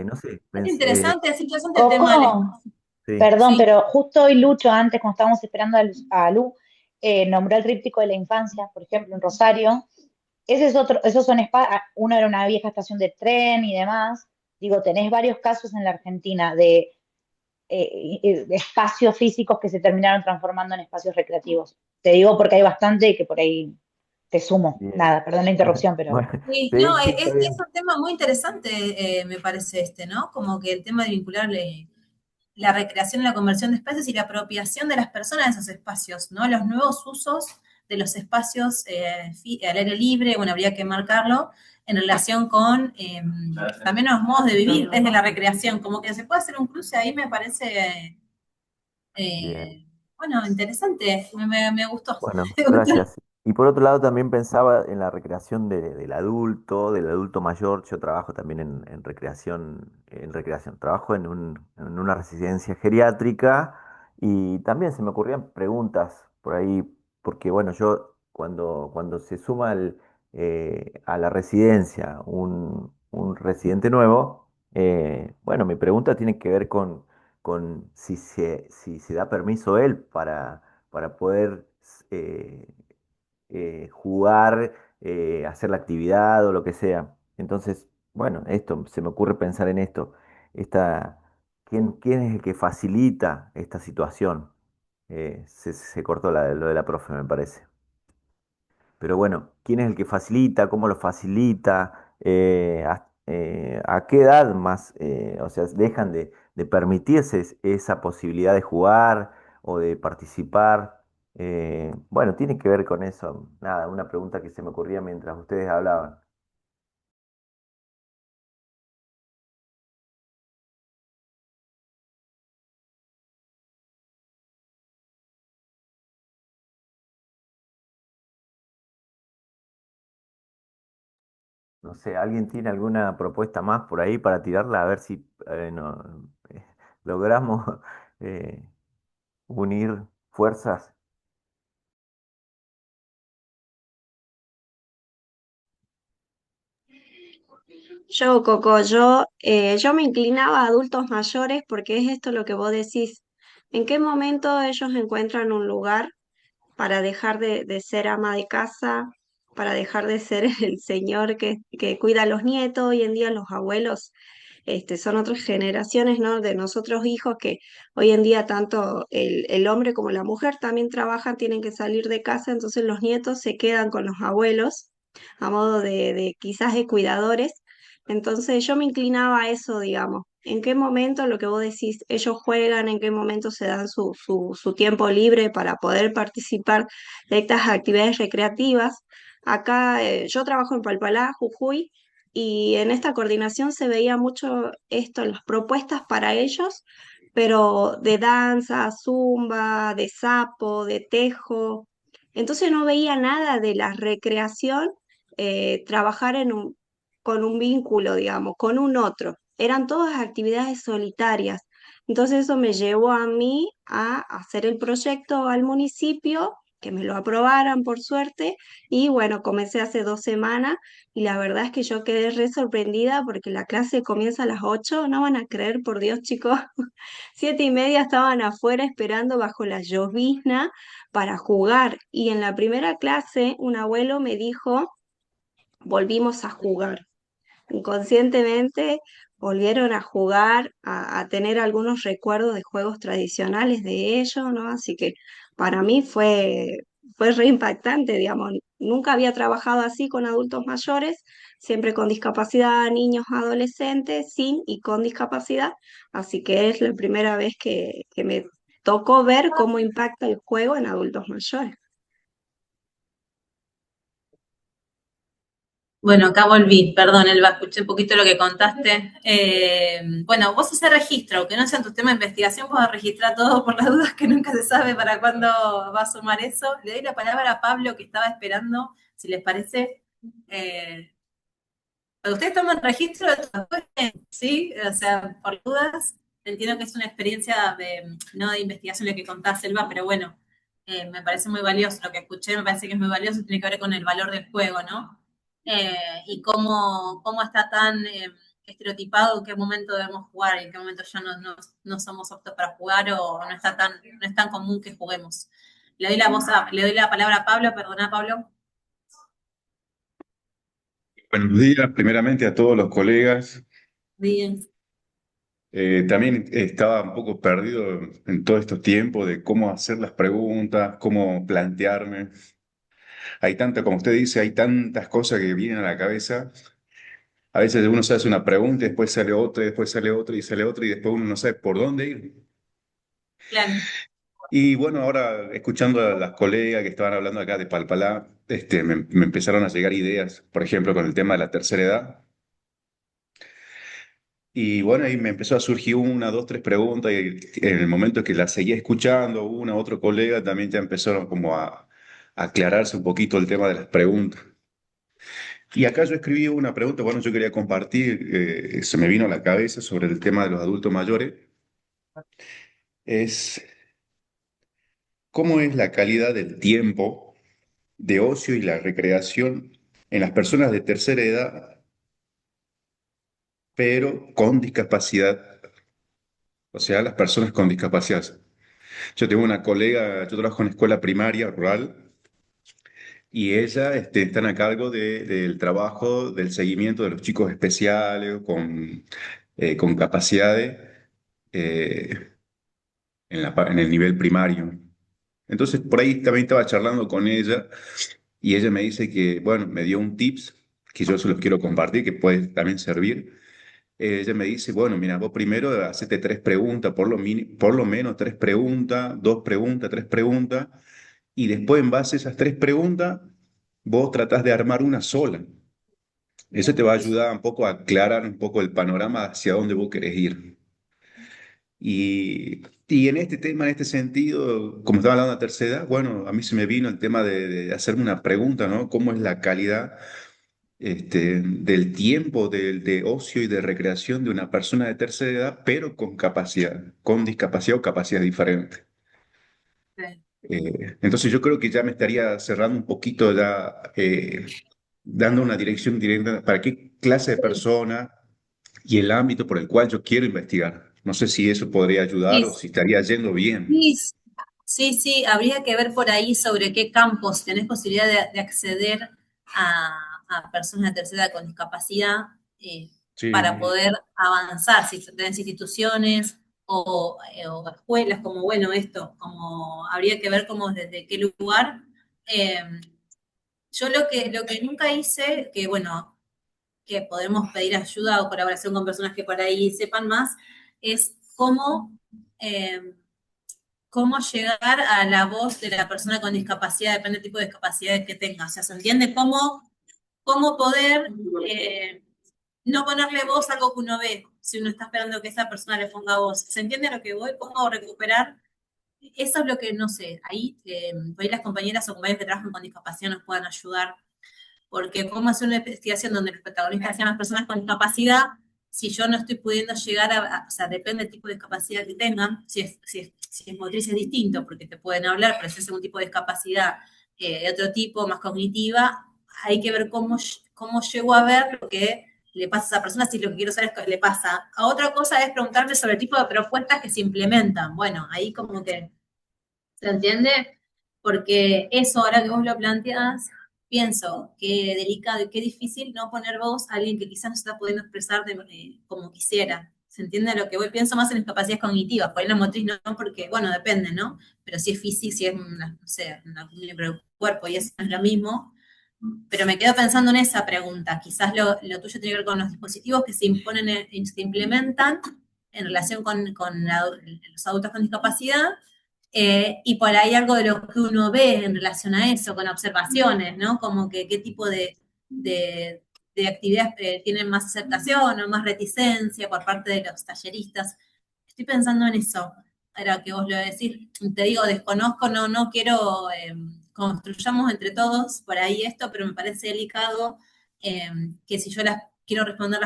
No sé, Es interesante el tema del Coco, espacio. sí, perdón, Sí, pero justo hoy Lucho, antes, cuando estábamos esperando a Lu, nombró el tríptico de la infancia, por ejemplo, en Rosario. Ese es otro, esos son uno era una vieja estación de tren y demás. Digo, tenés varios casos en la Argentina de espacios físicos que se terminaron transformando en espacios recreativos. Te digo porque hay bastante y que por ahí te sumo. bien. Nada, perdón la interrupción, pero Bueno, sí, sí, no, sí, está es bien. un tema muy interesante, me parece ¿no? Como que el tema de vincularle la recreación y la conversión de espacios y la apropiación de las personas de esos espacios, ¿no? Los nuevos usos de los espacios al aire libre, bueno, habría que marcarlo en relación con también los modos de vivir desde la recreación, como que se puede hacer un cruce ahí, me parece, Bien. bueno, interesante, me gustó. Bueno, Me gustó. gracias. Y por otro lado también pensaba en la recreación del adulto mayor. Yo trabajo también en recreación. Trabajo en una residencia geriátrica y también se me ocurrían preguntas por ahí, porque bueno, yo cuando se suma a la residencia un residente nuevo, bueno, mi pregunta tiene que ver con si se da permiso él para poder eh, jugar, hacer la actividad o lo que sea. Entonces, bueno, se me ocurre pensar en esto. Esta, ¿quién es el que facilita esta situación? Se cortó lo de la profe, me parece. Pero bueno, ¿quién es el que facilita? ¿Cómo lo facilita? ¿A qué edad más? O sea, dejan de permitirse esa posibilidad de jugar o de participar. Bueno, tiene que ver con eso. Nada, una pregunta que se me ocurría mientras ustedes hablaban. No sé, ¿alguien tiene alguna propuesta más por ahí para tirarla? A ver si eh, logramos eh, unir fuerzas. Yo, Coco, yo me inclinaba a adultos mayores porque es esto lo que vos decís. ¿En qué momento ellos encuentran un lugar para dejar de ser ama de casa, para dejar de ser el señor que cuida a los nietos? Hoy en día los abuelos son otras generaciones, ¿no? De nosotros hijos que hoy en día tanto el hombre como la mujer también trabajan, tienen que salir de casa, entonces los nietos se quedan con los abuelos a modo de quizás de cuidadores. Entonces yo me inclinaba a eso, digamos. ¿En qué momento, lo que vos decís, ellos juegan, en qué momento se dan su tiempo libre para poder participar de estas actividades recreativas? Acá yo trabajo en Palpalá, Jujuy, y en esta coordinación se veía mucho esto, las propuestas para ellos, pero de danza, zumba, de sapo, de tejo. Entonces no veía nada de la recreación, trabajar con un vínculo, digamos, con un otro. Eran todas actividades solitarias. Entonces eso me llevó a mí a hacer el proyecto al municipio, que me lo aprobaran por suerte, y bueno, comencé hace 2 semanas y la verdad es que yo quedé re sorprendida porque la clase comienza a las 8. No van a creer, por Dios, chicos, 7:30 estaban afuera esperando bajo la llovizna para jugar. Y en la primera clase un abuelo me dijo, volvimos a jugar. Inconscientemente volvieron a jugar, a tener algunos recuerdos de juegos tradicionales de ellos, ¿no? Así que para mí fue re impactante, digamos. Nunca había trabajado así con adultos mayores, siempre con discapacidad, niños, adolescentes, sin y con discapacidad. Así que es la primera vez que me tocó ver cómo impacta el juego en adultos mayores. Bueno, acá volví, perdón, Elba, escuché un poquito lo que contaste. Bueno, vos haces registro, que no sea tu tema de investigación, vos registrar todo por las dudas que nunca se sabe para cuándo va a sumar eso. Le doy la palabra a Pablo que estaba esperando, si les parece. Eh, ¿Ustedes toman registro de todo? Sí, o sea, por dudas, entiendo que es una experiencia de, no de investigación lo que contás, Selva, pero bueno, me parece muy valioso, lo que escuché me parece que es muy valioso, tiene que ver con el valor del juego, ¿no? Y cómo está tan estereotipado en qué momento debemos jugar y en qué momento ya no somos aptos para jugar o no es tan común que juguemos. Le doy la palabra a Pablo, perdona Pablo. Buenos días, primeramente a todos los colegas. Bien. También estaba un poco perdido en todos estos tiempos de cómo hacer las preguntas, cómo plantearme. Hay tanta, como usted dice, hay tantas cosas que vienen a la cabeza. A veces uno se hace una pregunta y después sale otra, y después sale otra y sale otra y después uno no sabe por dónde ir. Claro. Y bueno, ahora escuchando a las colegas que estaban hablando acá de Palpalá, me empezaron a llegar ideas, por ejemplo, con el tema de la tercera edad. Y bueno, ahí me empezó a surgir una, dos, tres preguntas y en el momento que las seguía escuchando, una, otro colega también ya empezaron como a aclararse un poquito el tema de las preguntas. Y acá yo escribí una pregunta, bueno, yo quería compartir, se me vino a la cabeza sobre el tema de los adultos mayores, es cómo es la calidad del tiempo de ocio y la recreación en las personas de tercera edad, pero con discapacidad, o sea, las personas con discapacidad. Yo tengo una colega, yo trabajo en escuela primaria rural y ella están a cargo del trabajo, del seguimiento de los chicos especiales con capacidades eh, en el nivel primario. Entonces, por ahí también estaba charlando con ella y ella me dice que, bueno, me dio un tips que yo se los quiero compartir, que puede también servir. Ella me dice, bueno, mira, vos primero hacete tres preguntas, por lo menos tres preguntas, dos preguntas, tres preguntas. Y después, en base a esas tres preguntas, vos tratás de armar una sola. Eso te va a ayudar un poco a aclarar un poco el panorama hacia dónde vos querés ir. Y en este tema, en este sentido, como estaba hablando de la tercera edad, bueno, a mí se me vino el tema de hacerme una pregunta, ¿no? ¿Cómo es la calidad del tiempo de ocio y de recreación de una persona de tercera edad, pero con capacidad, con discapacidad o capacidad diferente. Sí. Entonces yo creo que ya me estaría cerrando un poquito, ya dando una dirección directa para qué clase de persona y el ámbito por el cual yo quiero investigar. No sé si eso podría ayudar o Sí, si estaría yendo bien. sí, sí, habría que ver por ahí sobre qué campos tenés posibilidad de acceder a personas de tercera edad con discapacidad para Sí, poder avanzar, si tenés instituciones o escuelas, como bueno, esto, como habría que ver como desde qué lugar. Eh, yo lo que nunca hice, que bueno, que podemos pedir ayuda o colaboración con personas que por ahí sepan más, es eh, cómo llegar a la voz de la persona con discapacidad, depende del tipo de discapacidad que tenga. O sea, ¿se entiende cómo poder no ponerle voz a algo que uno ve, si uno está esperando que esa persona le ponga voz? ¿Se entiende a lo que voy? ¿Cómo recuperar? Eso es lo que no sé. Ahí las compañeras o compañeros que trabajan con discapacidad nos puedan ayudar, porque cómo hacer una investigación donde los protagonistas sean las personas con discapacidad, si yo no estoy pudiendo llegar o sea, depende del tipo de discapacidad que tengan, si es motriz es distinto, porque te pueden hablar, pero si es un tipo de discapacidad de otro tipo, más cognitiva, hay que ver cómo llego a ver lo que le pasa a esa persona, si lo que quiero saber es qué le pasa. A otra cosa es preguntarme sobre el tipo de propuestas que se implementan. Bueno, ahí como que ¿se entiende? Porque eso, ahora que vos lo planteás, pienso que delicado y qué difícil no poner voz a alguien que quizás no se está pudiendo expresar como quisiera. ¿Se entiende lo que voy? Pienso más en discapacidades cognitivas, por ahí la motriz no, porque, bueno, depende, ¿no? Pero si es físico, si es, no sé, un cuerpo y eso no es lo mismo. Pero me quedo pensando en esa pregunta. Quizás lo tuyo tiene que ver con los dispositivos que se imponen, se implementan en relación con los adultos con discapacidad, y por ahí algo de lo que uno ve en relación a eso, con observaciones, ¿no? Como que qué tipo de, de actividades tienen más aceptación o más reticencia por parte de los talleristas. Estoy pensando en eso, ahora que vos lo decís. Te digo, desconozco, no quiero, construyamos entre todos por ahí esto, pero me parece delicado que si yo las quiero responder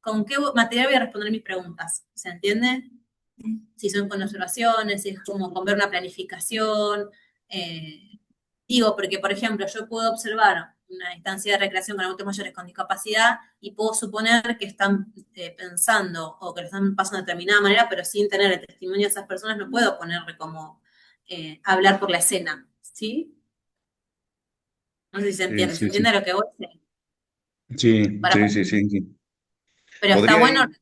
¿con qué material voy a responder mis preguntas? ¿Se entiende? Si son con observaciones, si es como con ver una planificación. eh, Digo, porque por ejemplo, yo puedo observar una instancia de recreación con adultos mayores con discapacidad y puedo suponer que están pensando o que lo están pasando de determinada manera, pero sin tener el testimonio de esas personas no puedo ponerle como hablar por la escena, ¿sí? No sé si sí, se sí, entiende a sí. lo que voy a decir. Sí, Para, sí, sí, sí, sí. pero está Podría bueno, ir,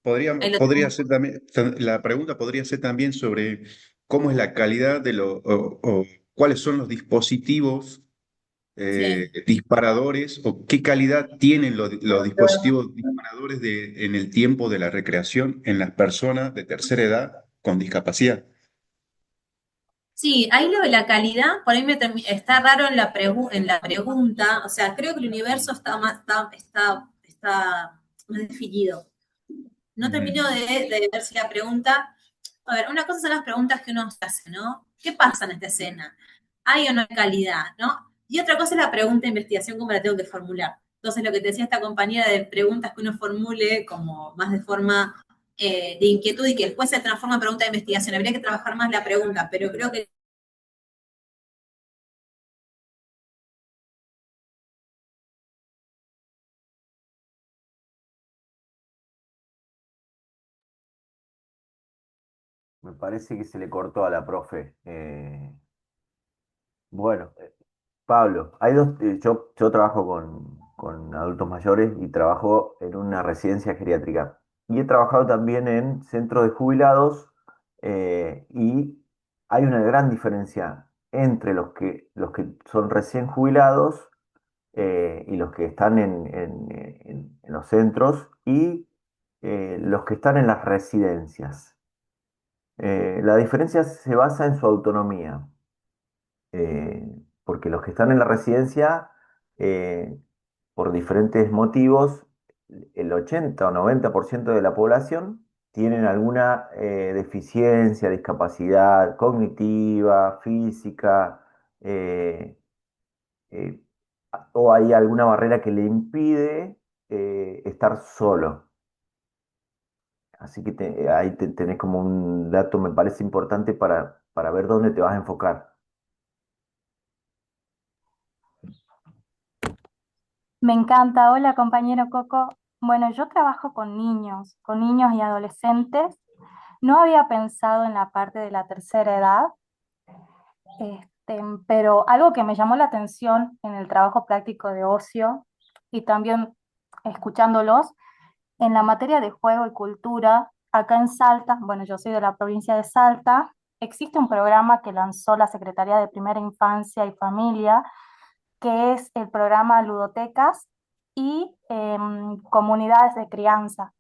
podría, ahí lo podría tengo. ser también, la pregunta podría ser también sobre cómo es la calidad o cuáles son los dispositivos Sí. disparadores o qué calidad tienen los dispositivos disparadores en el tiempo de la recreación en las personas de tercera edad con discapacidad. Sí, ahí lo de la calidad, por ahí está raro en la pregunta, o sea, creo que el universo está más definido. No termino Mm, de ver si la pregunta, a ver, una cosa son las preguntas que uno se hace, ¿no? ¿Qué pasa en esta escena? ¿Hay o no hay calidad, no? Y otra cosa es la pregunta de investigación, cómo la tengo que formular. Entonces, lo que te decía esta compañera de preguntas que uno formule como más de forma de inquietud y que después se transforma en pregunta de investigación. Habría que trabajar más la pregunta, pero creo que Me parece que se le cortó a la profe. Bueno, Pablo, yo trabajo con adultos mayores y trabajo en una residencia geriátrica. Y he trabajado también en centros de jubilados, y hay una gran diferencia entre los que son recién jubilados, y los que están en los centros y los que están en las residencias. La diferencia se basa en su autonomía, porque los que están en la residencia, eh, por diferentes motivos, el 80 o 90% de la población tienen alguna deficiencia, discapacidad cognitiva, física, eh, eh, o hay alguna barrera que le impide estar solo. Así que tenés como un dato, me parece importante para ver dónde te vas a enfocar. Me encanta. Hola, compañero Coco. Bueno, yo trabajo con niños y adolescentes. No había pensado en la parte de la tercera edad, pero algo que me llamó la atención en el trabajo práctico de ocio y también escuchándolos, en la materia de juego y cultura, acá en Salta, bueno, yo soy de la provincia de Salta, existe un programa que lanzó la Secretaría de Primera Infancia y Familia, que es el programa Ludotecas y Comunidades de Crianza.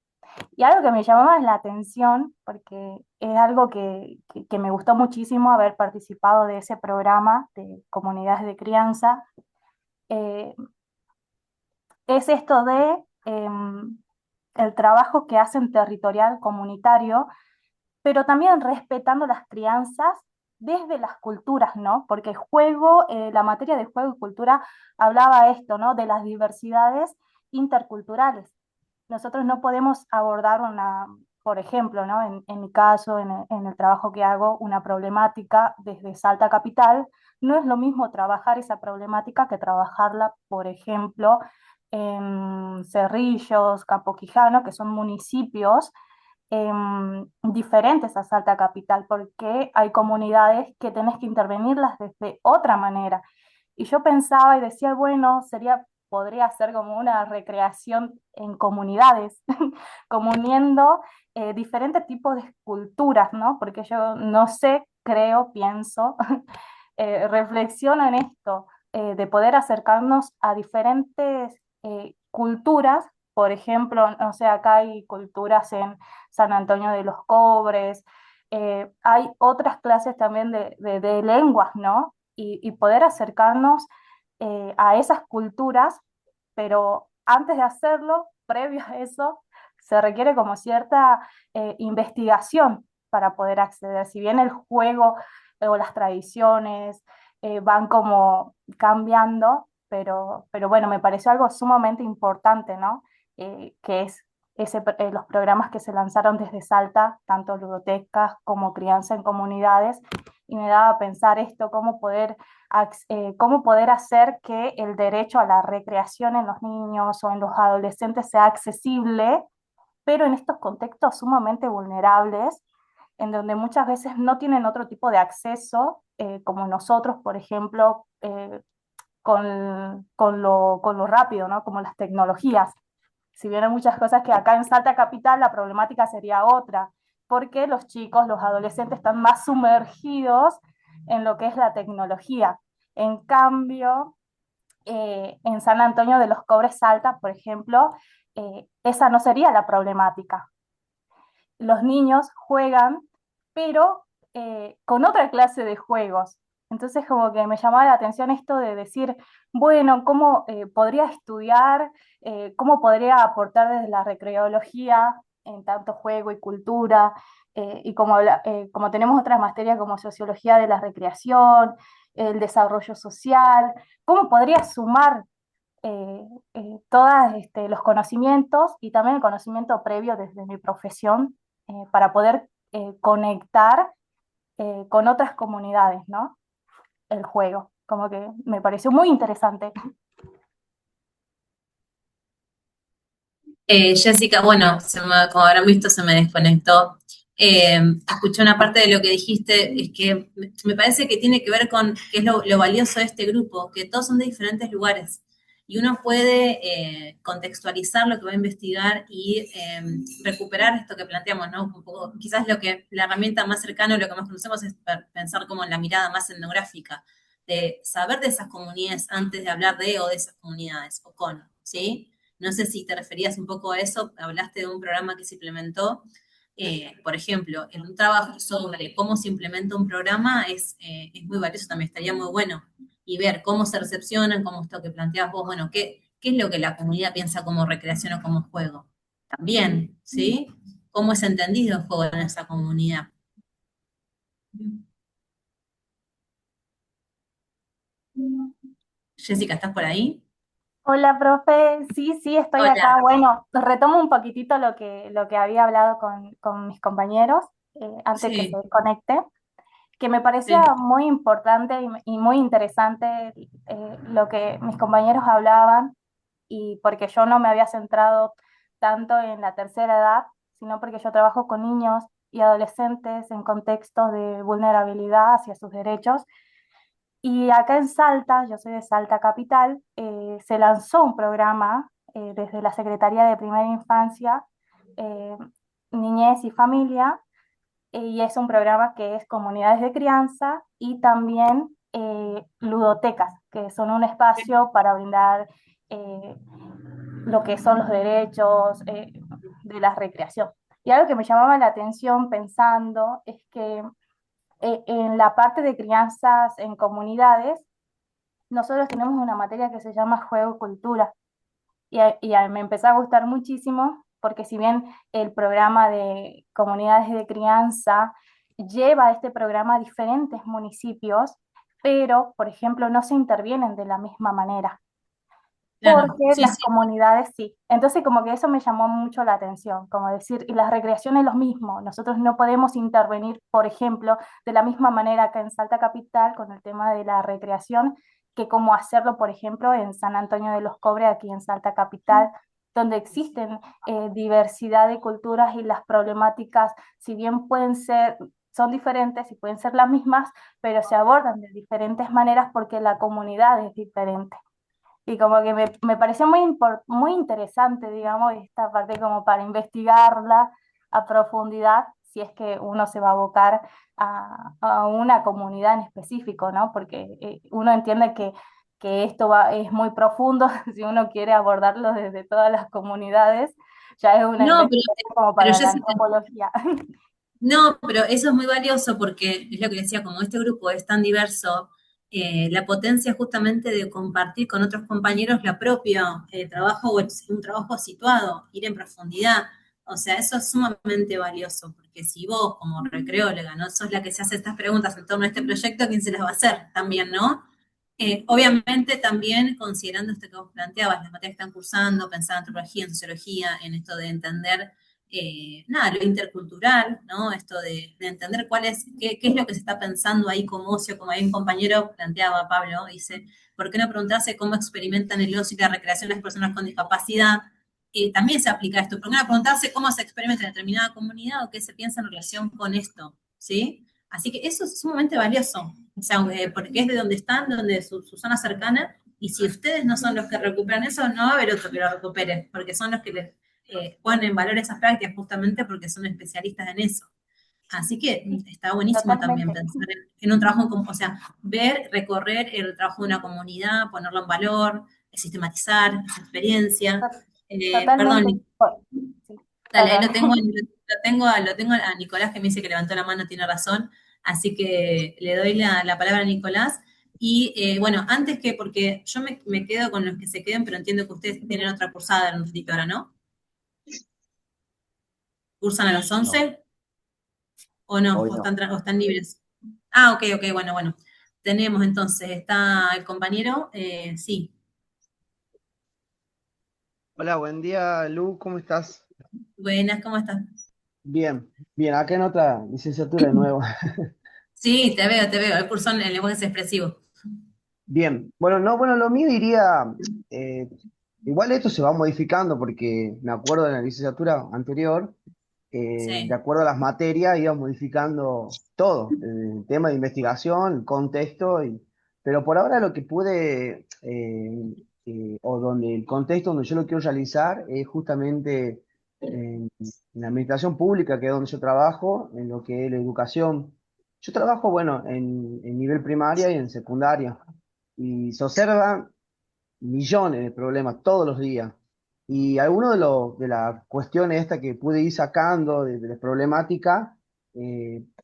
Y algo que me llamó más la atención, porque es algo que me gustó muchísimo haber participado de ese programa de Comunidades de Crianza, eh, es esto de el trabajo que hacen territorial comunitario, pero también respetando las crianzas desde las culturas, ¿no? Porque juego, la materia de juego y cultura hablaba esto, ¿no? De las diversidades interculturales. Nosotros no podemos abordar una, por ejemplo, ¿no? En mi caso, en el trabajo que hago, una problemática desde Salta Capital. No es lo mismo trabajar esa problemática que trabajarla, por ejemplo, en Cerrillos, Campo Quijano, que son municipios diferentes a Salta Capital, porque hay comunidades que tenés que intervenirlas desde otra manera. Y yo pensaba y decía, bueno, podría ser como una recreación en comunidades, como uniendo diferentes tipos de culturas, ¿no? Porque yo no sé, creo, pienso, reflexiono en esto, de poder acercarnos a diferentes culturas. Por ejemplo, no sé, acá hay culturas en San Antonio de los Cobres, hay otras clases también de lenguas, ¿no? Y poder acercarnos a esas culturas, pero antes de hacerlo, previo a eso, se requiere como cierta investigación para poder acceder. Si bien el juego o las tradiciones van como cambiando, pero bueno, me pareció algo sumamente importante, ¿no? Que es los programas que se lanzaron desde Salta, tanto ludotecas como crianza en comunidades, y me daba a pensar esto, cómo poder hacer que el derecho a la recreación en los niños o en los adolescentes sea accesible, pero en estos contextos sumamente vulnerables, en donde muchas veces no tienen otro tipo de acceso, como nosotros, por ejemplo, con lo rápido, ¿no? Como las tecnologías. Si bien hay muchas cosas que acá en Salta Capital la problemática sería otra, porque los chicos, los adolescentes están más sumergidos en lo que es la tecnología. En cambio, en San Antonio de los Cobres Salta, por ejemplo, esa no sería la problemática. Los niños juegan, pero con otra clase de juegos. Entonces, como que me llamaba la atención esto de decir, bueno, ¿cómo podría estudiar, cómo podría aportar desde la recreología en tanto juego y cultura? Y como tenemos otras materias como sociología de la recreación, el desarrollo social, ¿cómo podría sumar todos los conocimientos y también el conocimiento previo desde mi profesión para poder conectar con otras comunidades, ¿no? El juego, como que me pareció muy interesante. Jessica, bueno, como habrán visto, se me desconectó. Escuché una parte de lo que dijiste, es que me parece que tiene que ver con qué es lo valioso de este grupo, que todos son de diferentes lugares y uno puede contextualizar lo que va a investigar y recuperar esto que planteamos, ¿no? Un poco, quizás la herramienta más cercana, lo que más conocemos es pensar como en la mirada más etnográfica, de saber de esas comunidades antes de hablar de o de esas comunidades, o con, ¿sí? No sé si te referías un poco a eso, hablaste de un programa que se implementó. Por ejemplo, en un trabajo sobre cómo se implementa un programa es muy valioso, también estaría muy bueno. Y ver cómo se recepcionan, cómo esto que planteas vos, bueno, qué es lo que la comunidad piensa como recreación o como juego. También, ¿sí? ¿Cómo es entendido el juego en esa comunidad? Jessica, ¿estás por ahí? Hola, profe. Sí, sí, estoy acá. Hola. Bueno, retomo un poquitito lo que había hablado con mis compañeros antes que se Sí, desconecte, que me parecía sí. muy importante y muy interesante lo que mis compañeros hablaban, y porque yo no me había centrado tanto en la tercera edad, sino porque yo trabajo con niños y adolescentes en contextos de vulnerabilidad hacia sus derechos. Y acá en Salta, yo soy de Salta Capital, se lanzó un programa desde la Secretaría de Primera Infancia, eh, Niñez y Familia, y es un programa que es comunidades de crianza y también ludotecas, que son un espacio para brindar lo que son los derechos de la recreación. Y algo que me llamaba la atención pensando es que en la parte de crianzas en comunidades, nosotros tenemos una materia que se llama juego cultura me empezó a gustar muchísimo porque si bien el programa de comunidades de crianza lleva a este programa a diferentes municipios, pero, por ejemplo, no se intervienen de la misma manera Claro, porque sí, las sí. comunidades sí. Entonces, como que eso me llamó mucho la atención, como decir, y la recreación es lo mismo. Nosotros no podemos intervenir, por ejemplo, de la misma manera acá en Salta Capital con el tema de la recreación, que como hacerlo, por ejemplo, en San Antonio de los Cobres, aquí en Salta Capital, donde existen diversidad de culturas y las problemáticas, si bien pueden ser, son diferentes y pueden ser las mismas, pero se abordan de diferentes maneras porque la comunidad es diferente. Y como que me pareció muy interesante, digamos, esta parte como para investigarla a profundidad, si es que uno se va a abocar a una comunidad en específico, ¿no? Porque uno entiende que esto es muy profundo, si uno quiere abordarlo desde todas las comunidades, ya es una No, investigación como pero para la Jessy, antropología. no, pero eso es muy valioso porque es lo que decía, como este grupo es tan diverso, la potencia justamente de compartir con otros compañeros la propio trabajo o un trabajo situado, ir en profundidad. O sea, eso es sumamente valioso, porque si vos como recreóloga, ¿no? Sos la que se hace estas preguntas en torno a este proyecto, ¿quién se las va a hacer también, no? Obviamente también considerando esto que vos planteabas, las materias que están cursando, pensar en antropología, en sociología, en esto de entender nada, lo intercultural, ¿no? Esto de entender qué es lo que se está pensando ahí como ocio, como ahí un compañero planteaba, Pablo, dice, ¿por qué no preguntarse cómo experimentan el ocio y la recreación las personas con discapacidad? También se aplica esto, ¿por qué no preguntarse cómo se experimenta en determinada comunidad o qué se piensa en relación con esto? ¿Sí? Así que eso es sumamente valioso, o sea, porque es de donde están, donde su zona cercana, y si ustedes no son los que recuperan eso, no va a haber otro que lo recupere, porque son los que les ponen en valor esas prácticas justamente porque son especialistas en eso. Así que Sí, está buenísimo también totalmente, pensar en un trabajo, o sea, ver, recorrer el trabajo de una comunidad, ponerlo en valor, sistematizar esa experiencia. totalmente. Perdón, Sí, dale, ahí perdón. lo tengo a Nicolás que me dice que levantó la mano, tiene razón, así que le doy la palabra a Nicolás. Y bueno, antes que, porque yo me quedo con los que se queden, pero entiendo que ustedes tienen otra cursada en un ratito ahora, ¿no? ¿Cursan a las No, 11 o no? hoy ¿O no. están libres? Ah, ok, ok, bueno, bueno. Tenemos entonces, está el compañero, sí. Hola, buen día, Lu, ¿cómo estás? Buenas, ¿cómo estás? Bien, bien, acá en otra licenciatura de nuevo. Sí, te veo, el curso en el lenguaje expresivo. Bien, bueno, no, bueno, lo mío diría, eh, igual esto se va modificando porque me acuerdo de la licenciatura anterior, de Sí. acuerdo a las materias iba modificando todo, el tema de investigación, el contexto, pero por ahora lo que pude, o donde el contexto donde yo lo quiero realizar es justamente en la administración pública, que es donde yo trabajo, en lo que es la educación. Yo trabajo, bueno, en nivel primaria y en secundaria, y se observan millones de problemas todos los días. Y algunas de las cuestiones estas que pude ir sacando de las problemáticas,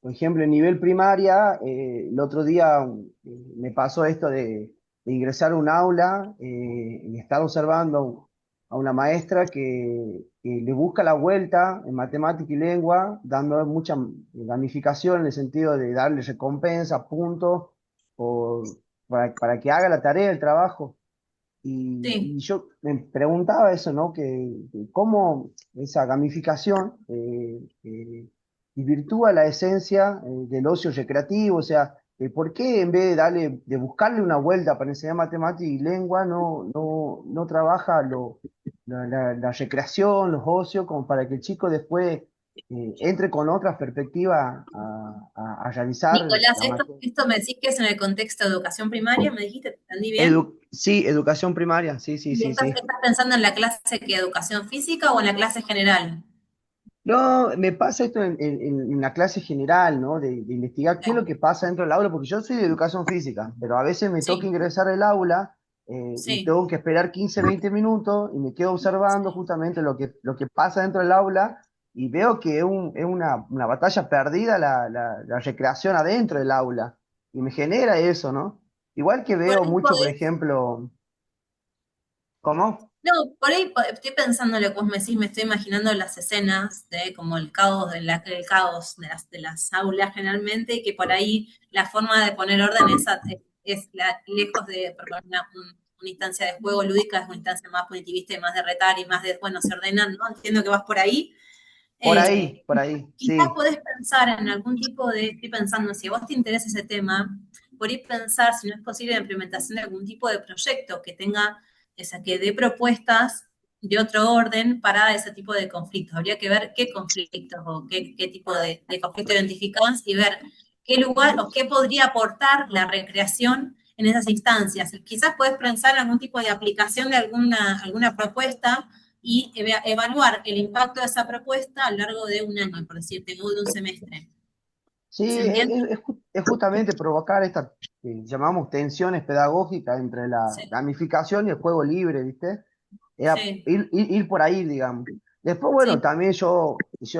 por ejemplo, en nivel primaria, el otro día me pasó esto de ingresar a un aula y estar observando a una maestra que le busca la vuelta en matemática y lengua, dando mucha gamificación en el sentido de darle recompensa, puntos, para que haga la tarea, el trabajo. Sí, Y yo me preguntaba eso, ¿no? Que cómo esa gamificación desvirtúa la esencia del ocio recreativo, o sea, ¿por qué en vez de de buscarle una vuelta para enseñar matemática y lengua, no trabaja la recreación, los ocios, como para que el chico después entre con otra perspectiva a realizar Nicolás, la materia? esto me decís que es en el contexto de educación primaria, me dijiste, ¿te entendí bien? Sí, educación primaria, sí, sí, ¿Y sí, sí. estás pensando en la clase que educación física o en la clase general? No, me pasa esto en la clase general, ¿no? De investigar qué es lo que pasa dentro del aula, porque yo soy de educación física, pero a veces me toca Sí, ingresar al aula y sí. tengo que esperar 15, 20 minutos y me quedo observando justamente lo que pasa dentro del aula y veo que es una batalla perdida la recreación adentro del aula y me genera eso, ¿no? Igual que Por veo ahí mucho, por podés. ejemplo, ¿cómo? No, por ahí estoy pensando en lo que vos me decís, me estoy imaginando las escenas de como el caos, el caos de las aulas generalmente, y que por ahí la forma de poner orden lejos de porque una instancia de juego lúdica, es una instancia más punitivista y más de retar y más de, bueno, se ordenan, ¿no? Entiendo que vas por ahí. Eh, Por ahí, Quizás sí. podés pensar en algún tipo estoy pensando, si a vos te interesa ese tema, por ahí pensar si no es posible la implementación de algún tipo de proyecto que tenga, que dé propuestas de otro orden para ese tipo de conflictos. Habría que ver qué conflictos o qué tipo de conflicto identificás y ver qué lugar o qué podría aportar la recreación en esas instancias. Quizás podés pensar en algún tipo de aplicación de alguna propuesta y evaluar el impacto de esa propuesta a lo largo de un año, por decirte, o de un semestre. Sí, ¿Se entiende? es justamente provocar estas que llamamos tensiones pedagógicas entre la Sí, gamificación y el juego libre, ¿viste? Era sí, ir por ahí, digamos. Después, bueno, sí, también yo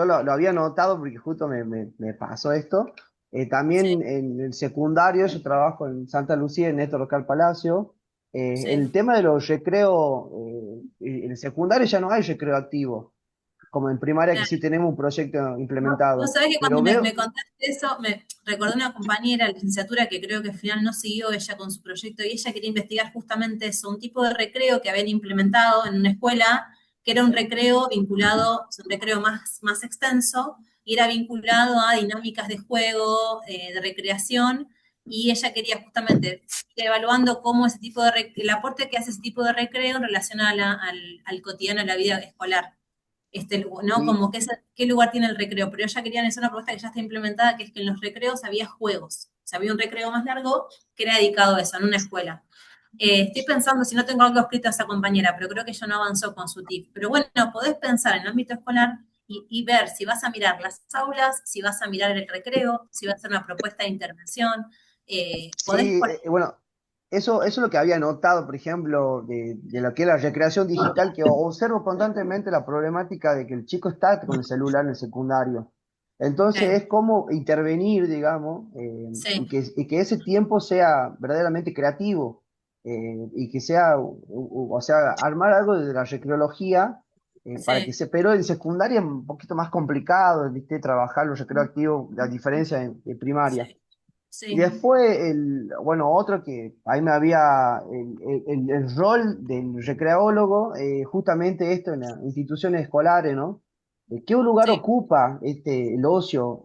lo había notado porque justo me pasó esto. sí, También en el secundario, yo trabajo en Santa Lucía, en Néstor Local Palacio. sí. El tema de los recreos, en el secundario ya no hay recreo activo, como en primaria que sí Claro. tenemos un proyecto Vos implementado. sabés que Pero cuando me veo, contaste eso, me recordé una compañera de licenciatura que creo que al final no siguió ella con su proyecto y ella quería investigar justamente eso, un tipo de recreo que habían implementado en una escuela, que era un recreo vinculado, es un recreo más extenso, y era vinculado a dinámicas de juego, de recreación, y ella quería justamente ir evaluando cómo el aporte que hace ese tipo de recreo en relación al cotidiano de la vida escolar. ¿No? y Como qué lugar tiene el recreo, pero ellos ya querían hacer una propuesta que ya está implementada, que es que en los recreos había juegos, o sea, había un recreo más largo que era dedicado a eso, en una escuela. Estoy pensando si no tengo algo escrito a esa compañera, pero creo que ella no avanzó con su tip. Pero bueno, podés pensar en el ámbito escolar y ver si vas a mirar las aulas, si vas a mirar el recreo, si vas a hacer una propuesta de intervención. Podés sí, bueno, eso es lo que había notado, por ejemplo, de lo que es la recreación digital, que observo constantemente la problemática de que el chico está con el celular en el secundario. Entonces eh, es como intervenir, digamos, sí, y que ese tiempo sea verdaderamente creativo y que sea, o sea, armar algo de la recreología para que sí, pero en secundaria es un poquito más complicado, ¿viste? Trabajar los recreativos, la diferencia en primaria. sí, Y sí, después, bueno, otro que ahí me había, el rol del recreólogo, justamente esto en las instituciones escolares, ¿no? ¿Qué lugar sí. ocupa el ocio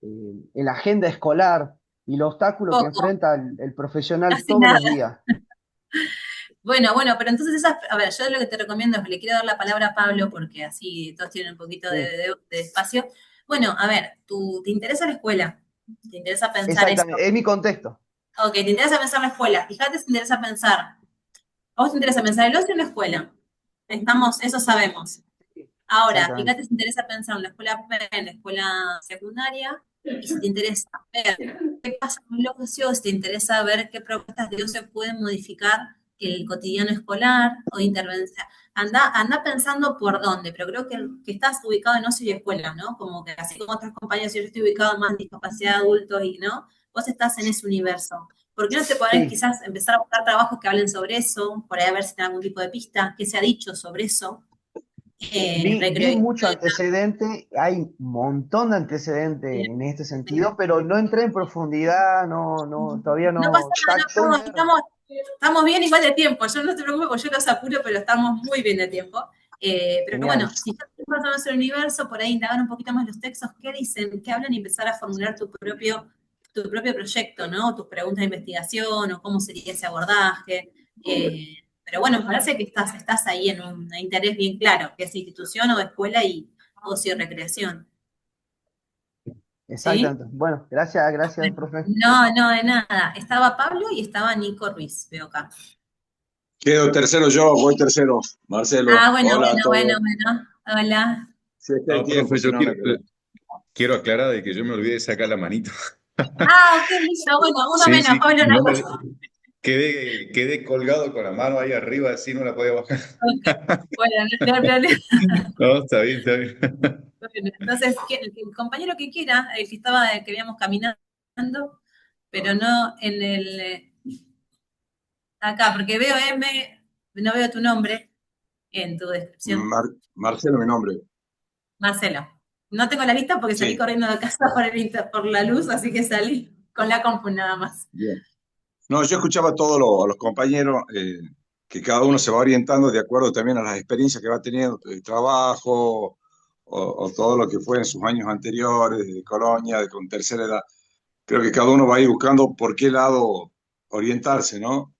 en la agenda escolar y los obstáculos que Poco, enfrenta el profesional casi todos los nada. días? Bueno, pero entonces a ver, yo lo que te recomiendo es que le quiero dar la palabra a Pablo, porque así todos tienen un poquito Sí, de espacio. Bueno, a ver, ¿te interesa la escuela? ¿Te interesa pensar esto? exactamente, es mi contexto. Ok, ¿te interesa pensar la escuela? Fíjate si te interesa pensar. ¿A vos te interesa pensar el ocio en la escuela? Eso sabemos. Ahora, Exactamente. fíjate si te interesa pensar en la escuela en la escuela secundaria, y si te interesa ver qué pasa con el ocio, si te interesa ver qué propuestas de ocio pueden modificar el cotidiano escolar o de intervención. Anda pensando por dónde, pero creo que estás ubicado en ocio y escuela, ¿no? Como que así como otros compañeros, yo estoy ubicado más en discapacidad de adultos y no, vos estás en ese universo. ¿Por qué no te podés Sí. quizás empezar a buscar trabajos que hablen sobre eso, por ahí a ver si tiene algún tipo de pista, qué se ha dicho sobre eso? Vi Recreo. mucho antecedente, hay un montón de antecedentes Bien, en este bien. sentido, pero no entré en profundidad, todavía No pasa no, nada, no, estoy medio... Estamos bien igual de tiempo, yo no te preocupes porque yo los apuro, pero estamos muy bien de tiempo. Pero bueno, Genial. si ya te pasamos el universo, por ahí indagar un poquito más los textos, qué dicen, qué hablan y empezar a formular tu propio proyecto, ¿no? Tus preguntas de investigación o cómo sería ese abordaje. Pero bueno, me parece que estás ahí en un interés bien claro, que es institución o escuela y ocio y recreación. ¿Sí? Exactamente. Bueno, gracias, gracias, Bueno, profe. no, no, de nada. Estaba Pablo y estaba Nico Ruiz, veo acá. Quedo tercero yo, voy tercero. Marcelo, Ah, bueno, hola a bueno, bueno, todos. bueno. Hola. Si es que hay No, tiempo, profe, si yo no, no hay problema. quiero aclarar de que yo me olvidé de sacar la manito. Ah, ok, listo. Bueno, uno Sí, menos, sí, Pablo no no puso. quedé colgado con la mano ahí arriba, así no la podía bajar. Ok. Bueno, no hay problema. No, está bien, está bien. Bueno, entonces, el compañero que quiera, el que estaba, que veíamos caminando, pero no en el, acá, porque veo M, no veo tu nombre en tu descripción. Marcelo, mi nombre. Marcelo. No tengo la lista porque salí Sí, corriendo de casa por la luz, así que salí con la compu nada más. bien. No, yo escuchaba a todos a los compañeros que cada uno se va orientando de acuerdo también a las experiencias que va teniendo de trabajo o todo lo que fue en sus años anteriores, de colonia, con tercera edad. Creo que cada uno va a ir buscando por qué lado orientarse, ¿no?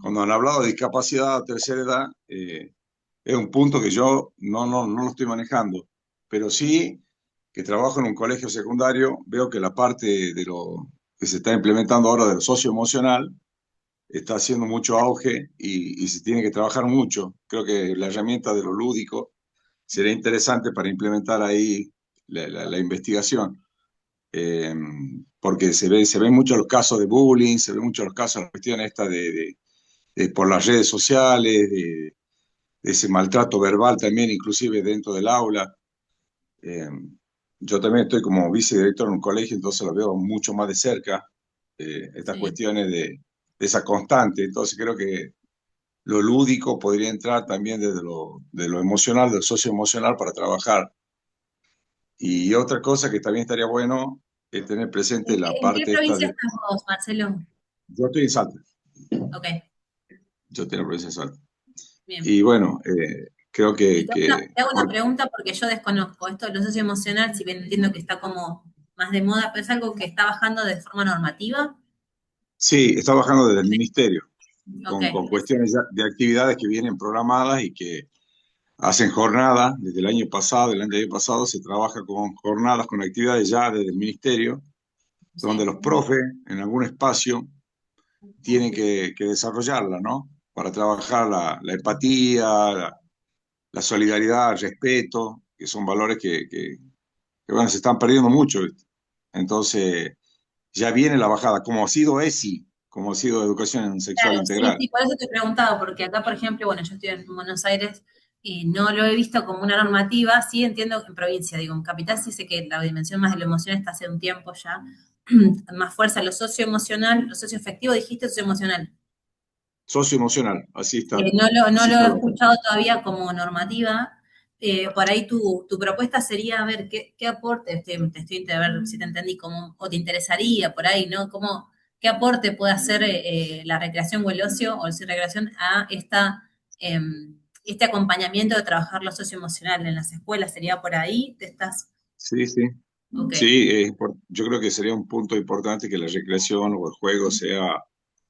Cuando han hablado de discapacidad a tercera edad, es un punto que yo no lo estoy manejando, pero sí que trabajo en un colegio secundario, veo que la parte de lo que se está implementando ahora de lo socioemocional está haciendo mucho auge y se tiene que trabajar mucho. Creo que la herramienta de lo lúdico sería interesante para implementar ahí la investigación. Eh, Porque se ven muchos los casos de bullying, se ven muchos los casos, la cuestión esta por las redes sociales, de ese maltrato verbal también, inclusive dentro del aula. Eh, yo también estoy como vicedirector en un colegio, entonces lo veo mucho más de cerca, estas Sí. cuestiones de esa constante. Entonces creo que lo lúdico podría entrar también desde de lo emocional, del socioemocional para trabajar. Y otra cosa que también estaría bueno es tener presente la En qué parte esta provincia de... estás vos, Marcelo? Yo estoy en Salta, Ok, yo tengo presencia en Salta. bien. Y bueno, creo Y te hago una por- pregunta porque yo desconozco esto de lo socioemocional, si bien entiendo que está como más de moda, pero es algo que está bajando de forma normativa. sí, está bajando desde el ministerio, Ok, con cuestiones de actividades que vienen programadas y que hacen jornadas. Desde el año pasado se trabaja con jornadas, con actividades ya desde el ministerio, donde sí, los profes en algún espacio tienen que desarrollarla, ¿no? Para trabajar la empatía, la solidaridad, el respeto, que son valores bueno, se están perdiendo mucho. ¿Viste? Entonces, ya viene la bajada, como ha sido ESI, como ha sido Educación Sexual claro, sí, Integral. sí, por eso te preguntaba, porque acá, por ejemplo, bueno, yo estoy en Buenos Aires y no lo he visto como una normativa, sí entiendo que en provincia, digo, en capital sí sé que la dimensión más de la emoción está hace un tiempo ya, más fuerza lo socioemocional, lo socioafectivo, dijiste socioemocional. Socioemocional, así está, No así lo está. he escuchado todavía como normativa. Por ahí tu propuesta sería a ver qué aporte, a ver si te entendí, o te interesaría por ahí, ¿no? ¿Qué aporte puede hacer la recreación o el ocio, o el sin recreación, a este acompañamiento de trabajar lo socioemocional en las escuelas? ¿Sería por ahí? ¿Te estás? Sí, sí. Ok, Sí, yo creo que sería un punto importante que la recreación o el juego sea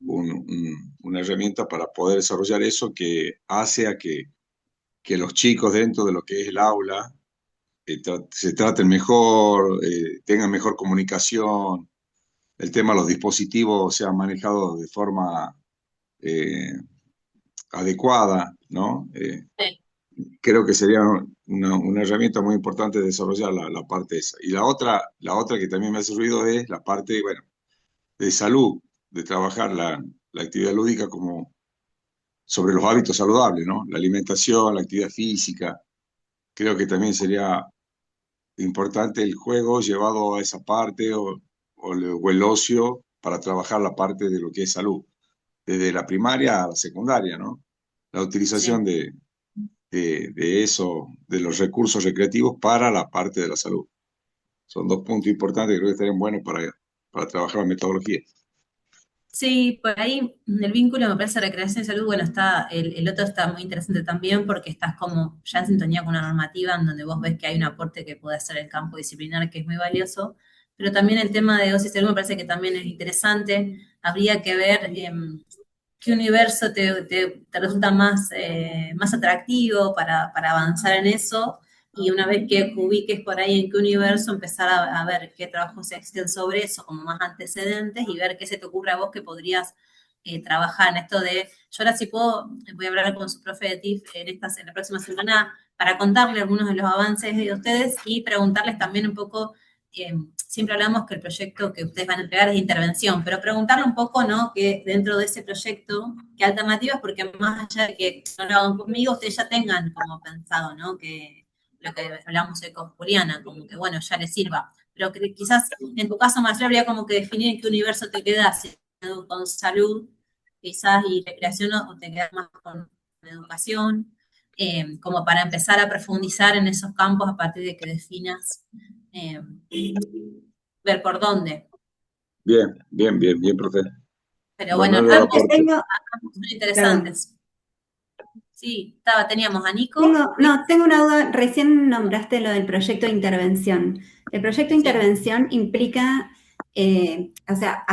una herramienta para poder desarrollar eso que hace a que los chicos dentro de lo que es el aula se traten mejor, tengan mejor comunicación, el tema de los dispositivos sea manejado de forma eh, adecuada, ¿no? sí, Creo que sería una herramienta muy importante de desarrollar la parte esa. Y la otra que también me hace ruido es la parte, bueno, de salud, de trabajar la actividad lúdica como sobre los hábitos saludables, ¿no? La alimentación, la actividad física. Creo que también sería importante el juego llevado a esa parte o el ocio para trabajar la parte de lo que es salud, desde la primaria a la secundaria, ¿no? La utilización sí. de eso, de los recursos recreativos para la parte de la salud. Son dos puntos importantes que creo que estarían buenos para trabajar la metodología. Sí, por ahí el vínculo me parece recreación y salud, bueno, el otro está muy interesante también porque estás como ya en sintonía con una normativa en donde vos ves que hay un aporte que puede hacer el campo disciplinar que es muy valioso, pero también el tema de dosis y salud me parece que también es interesante. Habría que ver qué universo te resulta más atractivo para avanzar en eso y una vez que ubiques por ahí en qué universo, empezar a ver qué trabajos existen sobre eso, como más antecedentes, y ver qué se te ocurre a vos que podrías trabajar en esto de, yo ahora si puedo, voy a hablar con su profe de TIF en la próxima semana para contarle algunos de los avances de ustedes y preguntarles también un poco, siempre hablamos que el proyecto que ustedes van a entregar es de intervención, pero preguntarle un poco, ¿no? Que dentro de ese proyecto, qué alternativas, porque más allá de que no lo hagan conmigo, ustedes ya tengan como pensado, ¿no? Que lo que hablamos hoy con Juliana, como que bueno, ya le sirva. Pero que quizás en tu caso, Marcelo, habría como que definir en qué universo te quedas, si con salud, quizás, y recreación, o te quedas más con educación, como para empezar a profundizar en esos campos a partir de que definas, eh, ver por dónde. Bien, bien, bien, bien, profe. Pero bueno, Bernardo aporte. ambos son Perdón. interesantes. Sí, teníamos a Nico. Tengo una duda. Recién nombraste lo del proyecto de intervención. ¿El proyecto de Sí. intervención implica, o sea,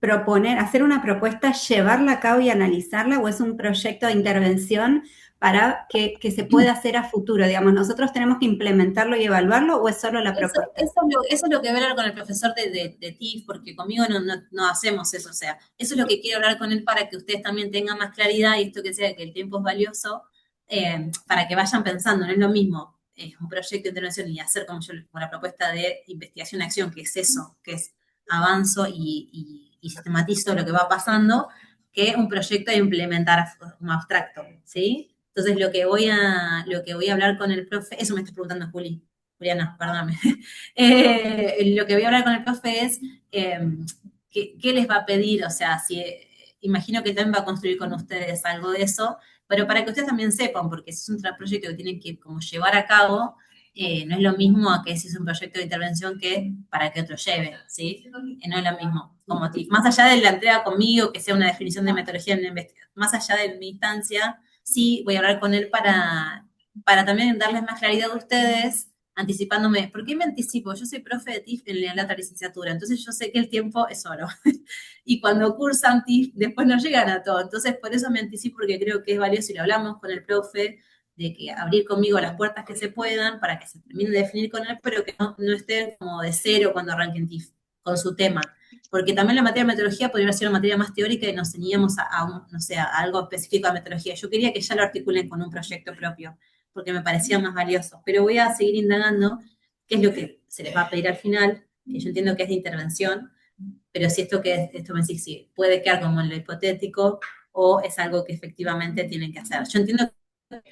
proponer, hacer una propuesta, llevarla a cabo y analizarla, o es un proyecto de intervención para que se pueda hacer a futuro? Digamos, ¿nosotros tenemos que implementarlo y evaluarlo, o es solo la propuesta? Eso es lo que voy a hablar con el profesor de TIF, porque conmigo no hacemos eso. O sea, eso es lo que quiero hablar con él para que ustedes también tengan más claridad y esto que sea que el tiempo es valioso, para que vayan pensando. No es lo mismo un proyecto de intervención y hacer como como la propuesta de investigación-acción, que es eso, que es avanzo y sistematizo lo que va pasando, que un proyecto de implementar como abstracto, ¿sí? Entonces lo que voy a hablar con el profe, eso me está preguntando Juliana, perdóname. Lo que voy a hablar con el profe es qué les va a pedir, o sea, imagino que también va a construir con ustedes algo de eso, pero para que ustedes también sepan, porque si es un proyecto que tienen que como llevar a cabo, no es lo mismo a que si es un proyecto de intervención que para que otro lleve, ¿sí? No es lo mismo. Como más allá de la entrega conmigo, que sea una definición de metodología en la investigación, más allá de mi instancia, sí voy a hablar con él para también darles más claridad a ustedes, anticipándome. ¿Por qué me anticipo? Yo soy profe de TIF en la otra licenciatura, entonces yo sé que el tiempo es oro. Y cuando cursan TIF, después no llegan a todo. Entonces, por eso me anticipo, porque creo que es valioso y lo hablamos con el profe, de que abrir conmigo las puertas que se puedan para que se termine de definir con él, pero que no estén como de cero cuando arranquen TIF con su tema. Porque también la materia de metodología podría ser una materia más teórica y nos ceñíamos no sé, a algo específico de metodología. Yo quería que ya lo articulen con un proyecto propio, porque me parecía más valioso. Pero voy a seguir indagando qué es lo que se les va a pedir al final, que yo entiendo que es de intervención, pero si esto me decís, si puede quedar como en lo hipotético o es algo que efectivamente tienen que hacer. Yo entiendo que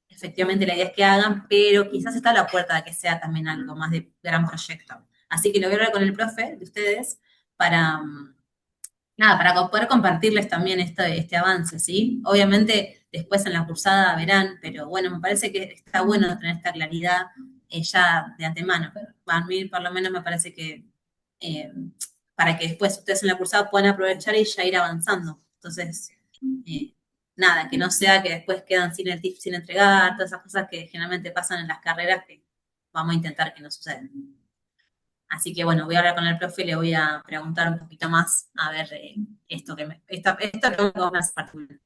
efectivamente la idea es que hagan, pero quizás está a la puerta de que sea también algo más de gran proyecto. Así que lo voy a hablar con el profe de ustedes para, nada, para poder compartirles también este avance, ¿sí? Obviamente después en la cursada verán, pero bueno, me parece que está bueno tener esta claridad ya de antemano. A mí por lo menos me parece que eh, para que después ustedes en la cursada puedan aprovechar y ya ir avanzando. Entonces, eh, nada, que no sea que después quedan sin el TIF, sin entregar, todas esas cosas que generalmente pasan en las carreras que vamos a intentar que no sucedan. Así que bueno, voy a hablar con el profe y le voy a preguntar un poquito más a ver esto que me hace particular.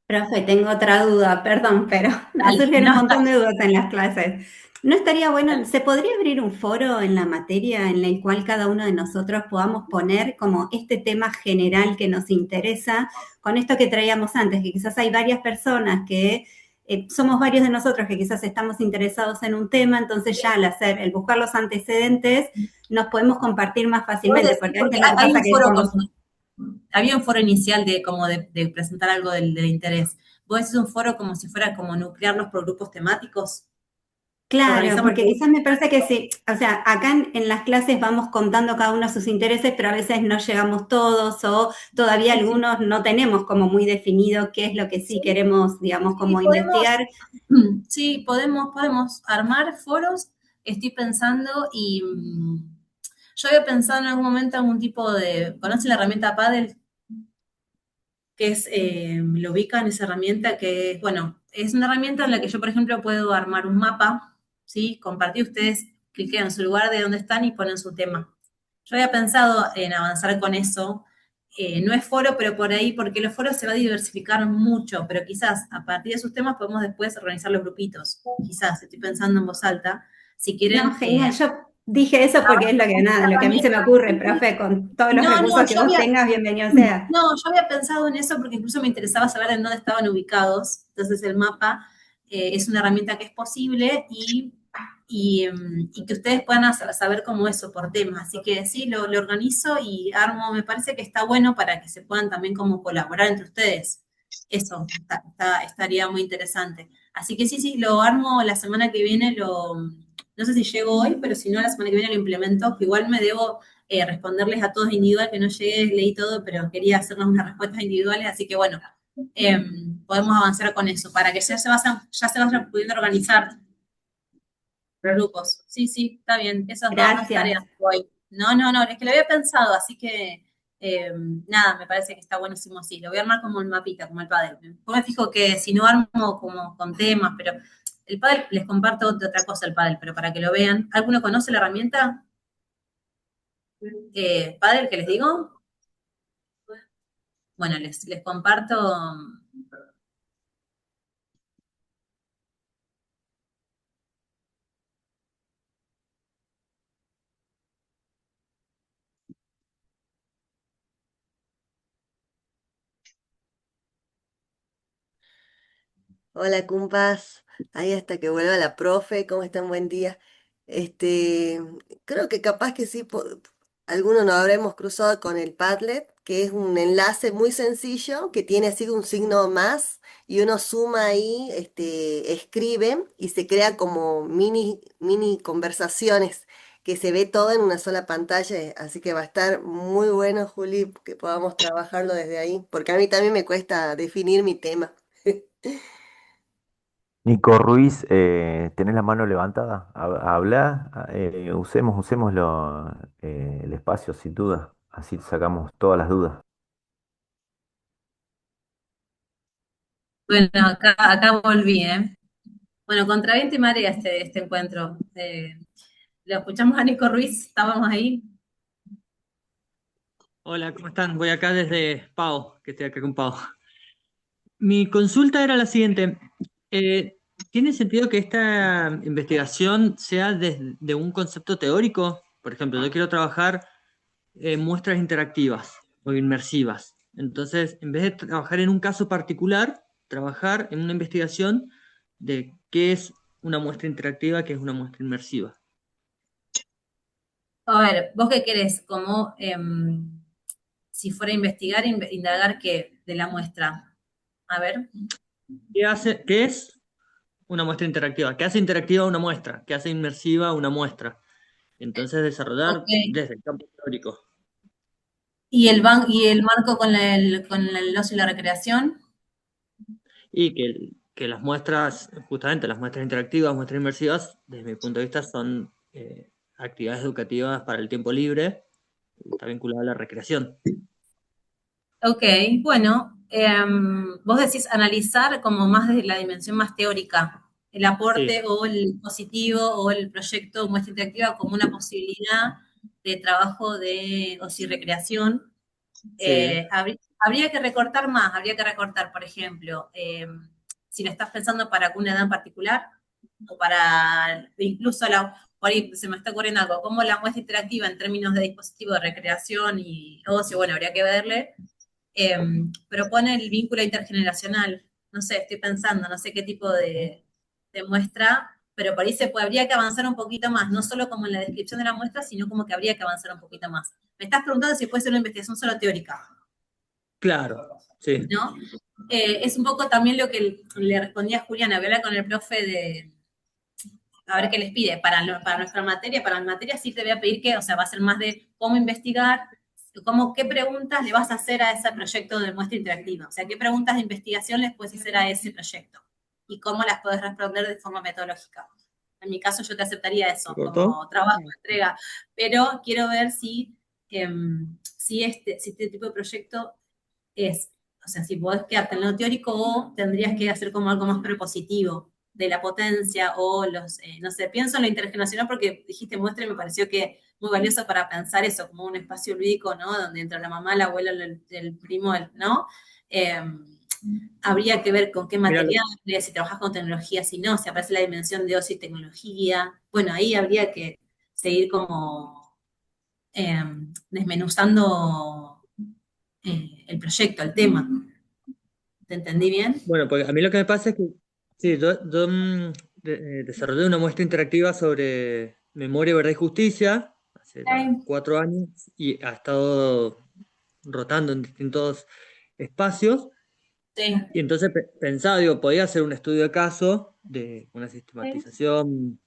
Profe, tengo otra duda, perdón, pero me surgen un montón de dudas en las clases. ¿No estaría bueno, se podría abrir un foro en la materia en el cual cada uno de nosotros podamos poner como este tema general que nos interesa, con esto que traíamos antes, que quizás hay varias personas que somos varios de nosotros que quizás estamos interesados en un tema, entonces ya el buscar los antecedentes, nos podemos compartir más fácilmente, porque a veces lo que pasa que somos... Había un foro inicial de presentar algo del interés. ¿Vos decís un foro como si fuera como nuclearlos por grupos temáticos? Claro, porque quizás me parece que sí, o sea, acá en las clases vamos contando cada uno sus intereses, pero a veces no llegamos todos o todavía algunos no tenemos como muy definido qué es lo que sí queremos, digamos, como investigar. Sí, podemos armar foros, estoy pensando, y Yo había pensado en algún momento algún tipo de, ¿conocen la herramienta Paddle? Que es, lo ubican esa herramienta que, bueno, es una herramienta en la que yo, por ejemplo, puedo armar un mapa, ¿sí? Compartir, ustedes cliquean en su lugar de donde están y ponen su tema. Yo había pensado en avanzar con eso. No es foro, pero por ahí, porque los foros se va a diversificar mucho, pero quizás a partir de sus temas podemos después organizar los grupitos. Quizás, estoy pensando en voz alta. Si quieren, No, genial. Yo dije eso porque es lo que, nada, lo que a mí se me ocurre, profe, con todos los no, recursos que vos tengas, bienvenido sea. no, yo había pensado en eso porque incluso me interesaba saber en dónde estaban ubicados. Entonces el mapa es una herramienta que es posible y que ustedes puedan saber cómo eso por temas. Así que sí, lo organizo y armo, me parece que está bueno para que se puedan también como colaborar entre ustedes. Eso estaría muy interesante. Así que sí, lo armo la semana que viene, no sé si llego hoy, pero si no, la semana que viene lo implemento, que igual me debo responderles a todos individual, que no llegué, leí todo, pero quería hacernos unas respuestas individuales, así que bueno, podemos avanzar con eso, para que ya se vayan pudiendo organizar los grupos. Sí, está bien, esas dos tareas Gracias. hoy. No, es que lo había pensado, así que nada, me parece que está buenísimo así. Lo voy a armar como el mapita, como el pádel. Después me fijo que si no armo como con temas, pero el pádel, les comparto de otra cosa el pádel, pero para que lo vean. ¿Alguno conoce la herramienta? Pádel, que les digo. Bueno, les comparto. Hola, cumpas. Ahí hasta que vuelva la profe. ¿Cómo están? Buen día. Este, creo que capaz que sí, algunos nos habremos cruzado con el Padlet, que es un enlace muy sencillo que tiene así un signo más y uno suma ahí, escribe y se crea como mini conversaciones que se ve todo en una sola pantalla. Así que va a estar muy bueno, Juli, que podamos trabajarlo desde ahí, porque a mí también me cuesta definir mi tema. Nico Ruiz, ¿tenés la mano levantada? Habla, usemos el espacio sin duda, así sacamos todas las dudas. Bueno, acá volví, ¿eh? Bueno, contra viento y marea este encuentro. Lo escuchamos a Nico Ruiz, estábamos ahí. Hola, ¿cómo están? Voy acá desde Pau, que estoy acá con Pau. Mi consulta era la siguiente. ¿Tiene sentido que esta investigación sea desde un concepto teórico? Por ejemplo, yo quiero trabajar muestras interactivas o inmersivas. Entonces, en vez de trabajar en un caso particular, trabajar en una investigación de qué es una muestra interactiva, qué es una muestra inmersiva. A ver, ¿vos qué querés? Como si fuera a investigar, indagar qué de la muestra. A ver. ¿Qué es una muestra interactiva? ¿Qué hace interactiva una muestra? ¿Qué hace inmersiva una muestra? Entonces desarrollar Ok. desde el campo teórico. ¿Y el marco con el ocio y la recreación? Y que las muestras, justamente las muestras interactivas, muestras inmersivas, desde mi punto de vista, son actividades educativas para el tiempo libre, está vinculada a la recreación. Ok, bueno, vos decís analizar como más desde la dimensión más teórica, el aporte Sí, o el dispositivo o el proyecto muestra interactiva como una posibilidad de trabajo de ocio y recreación. sí, Habría que recortar más, habría que recortar, por ejemplo, si lo estás pensando para alguna edad en particular, o para incluso por ahí se me está ocurriendo algo, como la muestra interactiva en términos de dispositivo de recreación y ocio, bueno, habría que verle, propone el vínculo intergeneracional. No sé, estoy pensando, no sé qué tipo de muestra, pero por ahí habría que avanzar un poquito más, no solo como en la descripción de la muestra, sino como que habría que avanzar un poquito más. Me estás preguntando si puede ser una investigación solo teórica, claro, sí, ¿no? Es un poco también lo que le respondía a Juliana, voy a hablar con el profe a ver qué les pide. Para nuestra materia, para mi materia sí te voy a pedir que, o sea, va a ser más de cómo investigar, qué preguntas le vas a hacer a ese proyecto de muestra interactiva. O sea, qué preguntas de investigación les puedes hacer a ese proyecto y cómo las puedes responder de forma metodológica. en mi caso yo te aceptaría ¿Se eso cortó? como trabajo, entrega, pero quiero ver si este tipo de proyecto es, o sea, si podés quedarte en lo teórico o tendrías que hacer como algo más propositivo de la potencia o no sé, pienso en lo intergeneracional porque dijiste muestra y me pareció que muy valioso para pensar eso, como un espacio lúdico, ¿no? Donde entra la mamá, la abuela, el primo, ¿no? Eh, habría que ver con qué Mira, materiales, si trabajas con tecnología, si no, si aparece la dimensión de ocio y tecnología. Bueno, ahí habría que seguir como desmenuzando el proyecto, el tema. ¿Te entendí bien? bueno, porque a mí lo que me pasa es que sí, desarrollé una muestra interactiva sobre memoria, verdad y justicia hace ya Ok. 4 años y ha estado rotando en distintos espacios. Sí. Y entonces pensaba, digo, podía hacer un estudio de caso de una sistematización,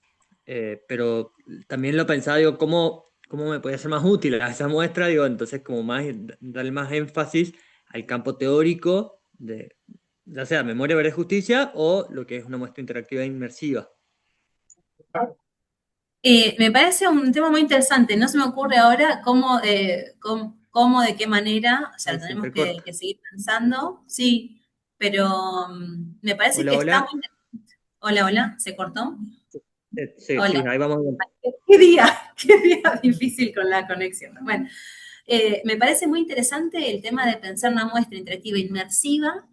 pero también lo pensaba, digo, ¿cómo me podía ser más útil a esa muestra? Digo, entonces como más darle más énfasis al campo teórico de, ya sea memoria, verdad y justicia o lo que es una muestra interactiva inmersiva. Me parece un tema muy interesante. No se me ocurre ahora cómo, de qué manera, o sea, Ahí lo se tenemos que, entrecorta. que seguir pensando, sí, pero me parece Hola, que está hola. muy... Hola, hola, ¿se cortó? Sí, sí, Hola. ahí vamos bien. Qué día difícil con la conexión. Bueno, me parece muy interesante el tema de pensar una muestra interactiva inmersiva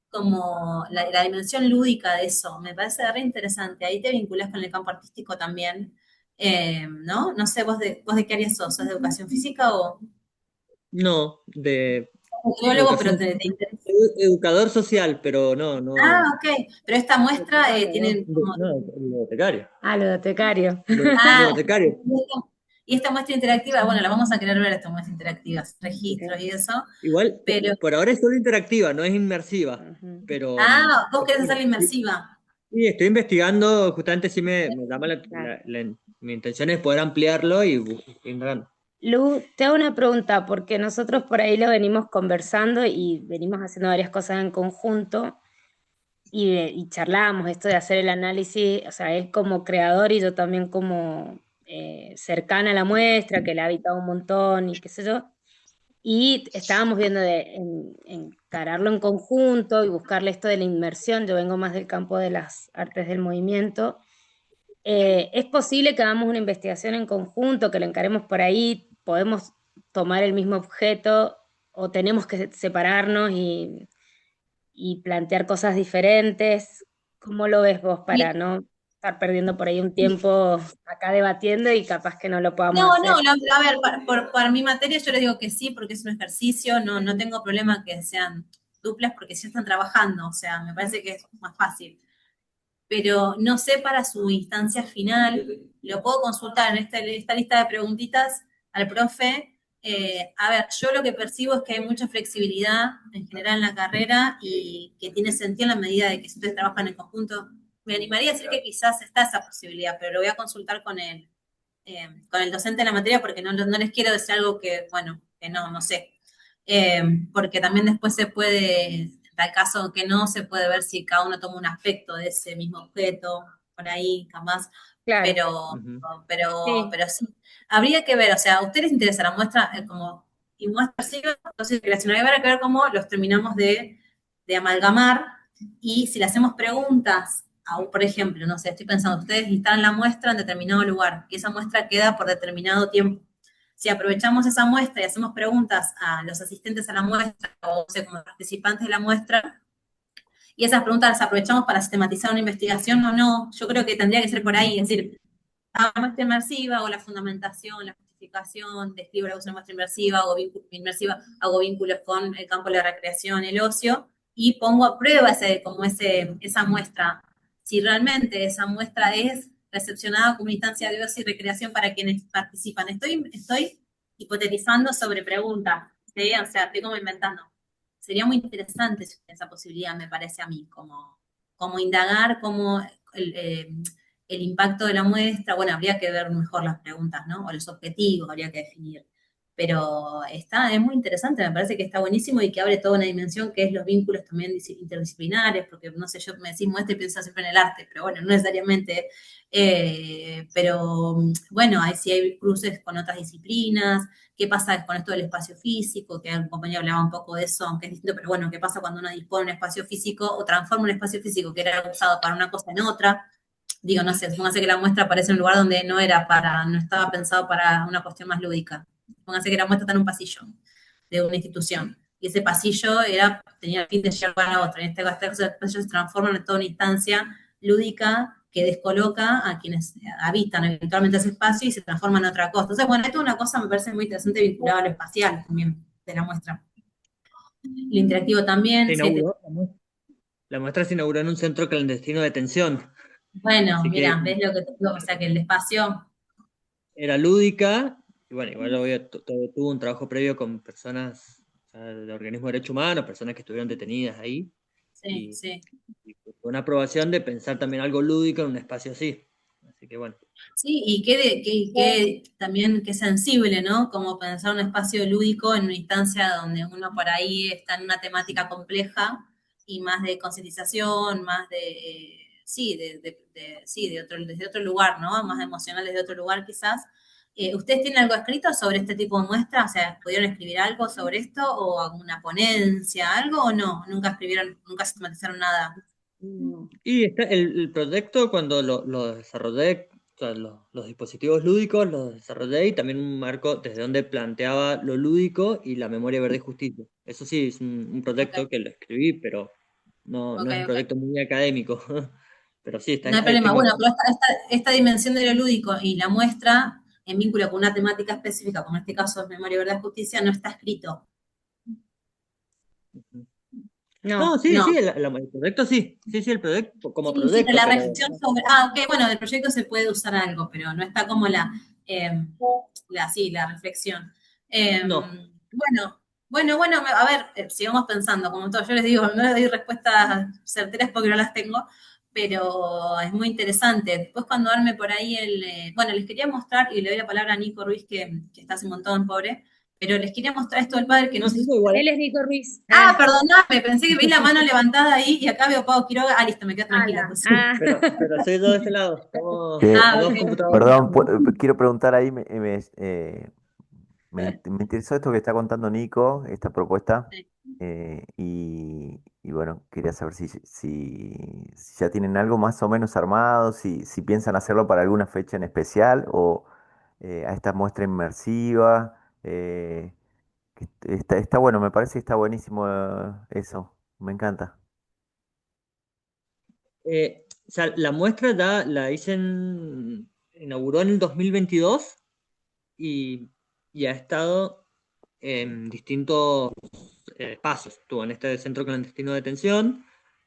como la dimensión lúdica de eso. Me parece re interesante. Ahí te vinculas con el campo artístico también, ¿no? No sé, ¿vos de qué área sos? ¿Sos de educación física o No, de geólogo, pero educación, te interesa? educador social, pero no, Ah, no, ok. Pero esta muestra tiene como... no, bibliotecario. Ah, ludotecario. Ah, Bibliotecario. y esta muestra interactiva, bueno, la vamos a querer ver, estas muestras interactivas, registros Ok. y eso, Igual, pero... por ahora es solo interactiva, no es inmersiva, Ujú. pero Ah, vos querés bueno, hacerla sí, inmersiva. sí, estoy investigando, justamente sí me llama Claro. mi intención es poder ampliarlo y indagando. Lu, te hago una pregunta, porque nosotros por ahí lo venimos conversando y venimos haciendo varias cosas en conjunto y charlábamos esto de hacer el análisis, o sea, él como creador y yo también como cercana a la muestra, que la ha habitado un montón y qué sé yo. Y estábamos viendo de encararlo en conjunto y buscarle esto de la inmersión. Yo vengo más del campo de las artes del movimiento. ¿Es posible que hagamos una investigación en conjunto, que lo encaremos por ahí? ¿Podemos tomar el mismo objeto o tenemos que separarnos y plantear cosas diferentes? ¿Cómo lo ves vos para Y- no estar perdiendo por ahí un tiempo acá debatiendo y capaz que no lo podamos No, hacer? no, a ver, para mi materia yo les digo que sí, porque es un ejercicio, no tengo problema que sean duplas porque ya están trabajando, o sea, me parece que es más fácil. Pero no sé para su instancia final, lo puedo consultar en esta lista de preguntitas al profe. A ver, yo lo que percibo es que hay mucha flexibilidad en general en la carrera y que tiene sentido en la medida de que si ustedes trabajan en conjunto. Me animaría a decir que quizás está esa posibilidad, pero lo voy a consultar con el docente de la materia porque no les quiero decir algo que, bueno, que no sé. Porque también después se puede, en tal caso que no, se puede ver si cada uno toma un aspecto de ese mismo objeto, por ahí, jamás, Claro, pero, Ujú. pero, sí. pero sí. Habría que ver, o sea, ¿a ustedes les interesa la muestra como y muestra sí, entonces creación? Habrá que ver cómo los terminamos de amalgamar y si le hacemos preguntas, por ejemplo, no sé, estoy pensando, ustedes instalan la muestra en determinado lugar y esa muestra queda por determinado tiempo. Si aprovechamos esa muestra y hacemos preguntas a los asistentes a la muestra o sea, como participantes de la muestra, y esas preguntas las aprovechamos para sistematizar una investigación o no, yo creo que tendría que ser por ahí, es decir, la muestra inmersiva o la fundamentación, la justificación, describo la muestra inmersiva, hago vínculos con el campo de la recreación, el ocio, y pongo a prueba esa muestra, si realmente esa muestra es recepcionada como instancia de ocio y recreación para quienes participan. Estoy hipotetizando sobre preguntas, ¿sí? O sea, estoy como inventando. Sería muy interesante esa posibilidad, me parece a mí, como indagar cómo el impacto de la muestra, bueno, habría que ver mejor las preguntas, ¿no? O los objetivos, habría que definir. pero es muy interesante, me parece que está buenísimo y que abre toda una dimensión que es los vínculos también interdisciplinares, porque no sé, yo me decís muestra y pienso siempre en el arte, pero bueno, no necesariamente, pero bueno, ahí sí hay cruces con otras disciplinas, qué pasa con esto del espacio físico, que un compañero hablaba un poco de eso, aunque es distinto, pero bueno, qué pasa cuando uno dispone un espacio físico o transforma un espacio físico que era usado para una cosa en otra. Digo, no sé, supóngase que la muestra aparece en un lugar donde no estaba pensado para una cuestión más lúdica. Supóngase que la muestra está en un pasillo de una institución. Y ese pasillo tenía el fin de llevar a otro. En este caso, el pasillo se transforma en toda una instancia lúdica que descoloca a quienes habitan eventualmente ese espacio y se transforma en otra cosa. Entonces, bueno, esto es una cosa, me parece muy interesante vinculada a lo espacial también de la muestra. Lo interactivo también. Se inauguró, la muestra se inauguró en un centro clandestino de detención. Bueno, Así que mira, ¿ves lo que te digo? O sea, que el espacio. era lúdica, y bueno, igual tuvo un trabajo previo con personas, o sea, de organismos de derechos humanos, personas que estuvieron detenidas ahí, Sí, y, sí. y fue una aprobación de pensar también algo lúdico en un espacio así. Así que bueno. Sí, y también qué sensible, ¿no? Como pensar un espacio lúdico en una instancia donde uno por ahí está en una temática compleja y más de concientización, más sí, sí, desde otro lugar, ¿no? Más emocional desde otro lugar quizás. ¿Ustedes tienen algo escrito sobre este tipo de muestras? O sea, ¿pudieron escribir algo sobre esto o alguna ponencia, algo o no? Nunca escribieron, nunca sistematizaron nada. Y el proyecto cuando lo desarrollé, o sea, los dispositivos lúdicos los desarrollé y también un marco desde donde planteaba lo lúdico y la memoria verde y justicia. Eso sí, es un proyecto Ok, que lo escribí, pero no ok, es un ok. proyecto muy académico. Pero sí, No hay problema. Bueno, pero esta dimensión de lo lúdico y la muestra en vínculo con una temática específica, como en este caso es memoria, verdad, justicia, no está escrito. No, No. sí, No. sí, el proyecto sí, sí, el proyecto como Sí, pero proyecto, la pero reflexión sobre. Ok, bueno, del proyecto se puede usar algo, pero no está como eh, sí, la reflexión. no. Bueno, a ver, sigamos pensando, como todo, yo les digo, no les doy respuestas certeras porque no las tengo, pero es muy interesante. Después cuando arme por ahí bueno, les quería mostrar, y le doy la palabra a Nico Ruiz, que está hace un montón, pobre, pero les quería mostrar esto del padre, que no No, sé sí, si. igual. Él es Nico Ruiz. Ah, perdoname, pensé que vi la mano levantada ahí y acá veo Pau Quiroga. Ah, listo, me quedo tranquila. Ala. Entonces. Ah. Pero soy yo de este lado, estamos Que, a Ah, dos ok. computadoras. perdón, quiero preguntar ahí, me interesó esto que está contando Nico, esta propuesta, Sí. y bueno, quería saber si ya tienen algo más o menos armado, si piensan hacerlo para alguna fecha en especial o a esta muestra inmersiva. Que está bueno, me parece que está buenísimo eso, me encanta. O sea, la muestra ya la inauguró en el 2022 y, y ha estado en distintos espacios. Estuvo en este centro clandestino de detención,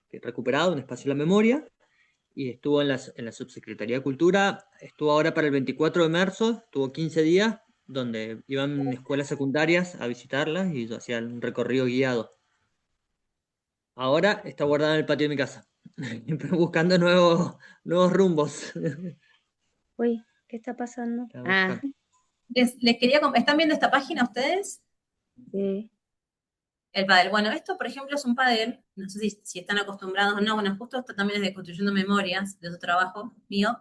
que recuperado, un espacio de la memoria, y estuvo en la Subsecretaría de Cultura, estuvo ahora para el 24 de marzo, estuvo 15 días, donde iban escuelas secundarias a visitarlas y yo hacía un recorrido guiado. Ahora está guardada en el patio de mi casa, buscando nuevos rumbos. Uy, ¿qué está pasando? Está Ah, buscando. Les quería. ¿Están viendo esta página ustedes? sí. El padel. Bueno, esto, por ejemplo, es un padel. No sé si están acostumbrados o no. Bueno, justo esto también es de Construyendo Memorias, de otro trabajo mío.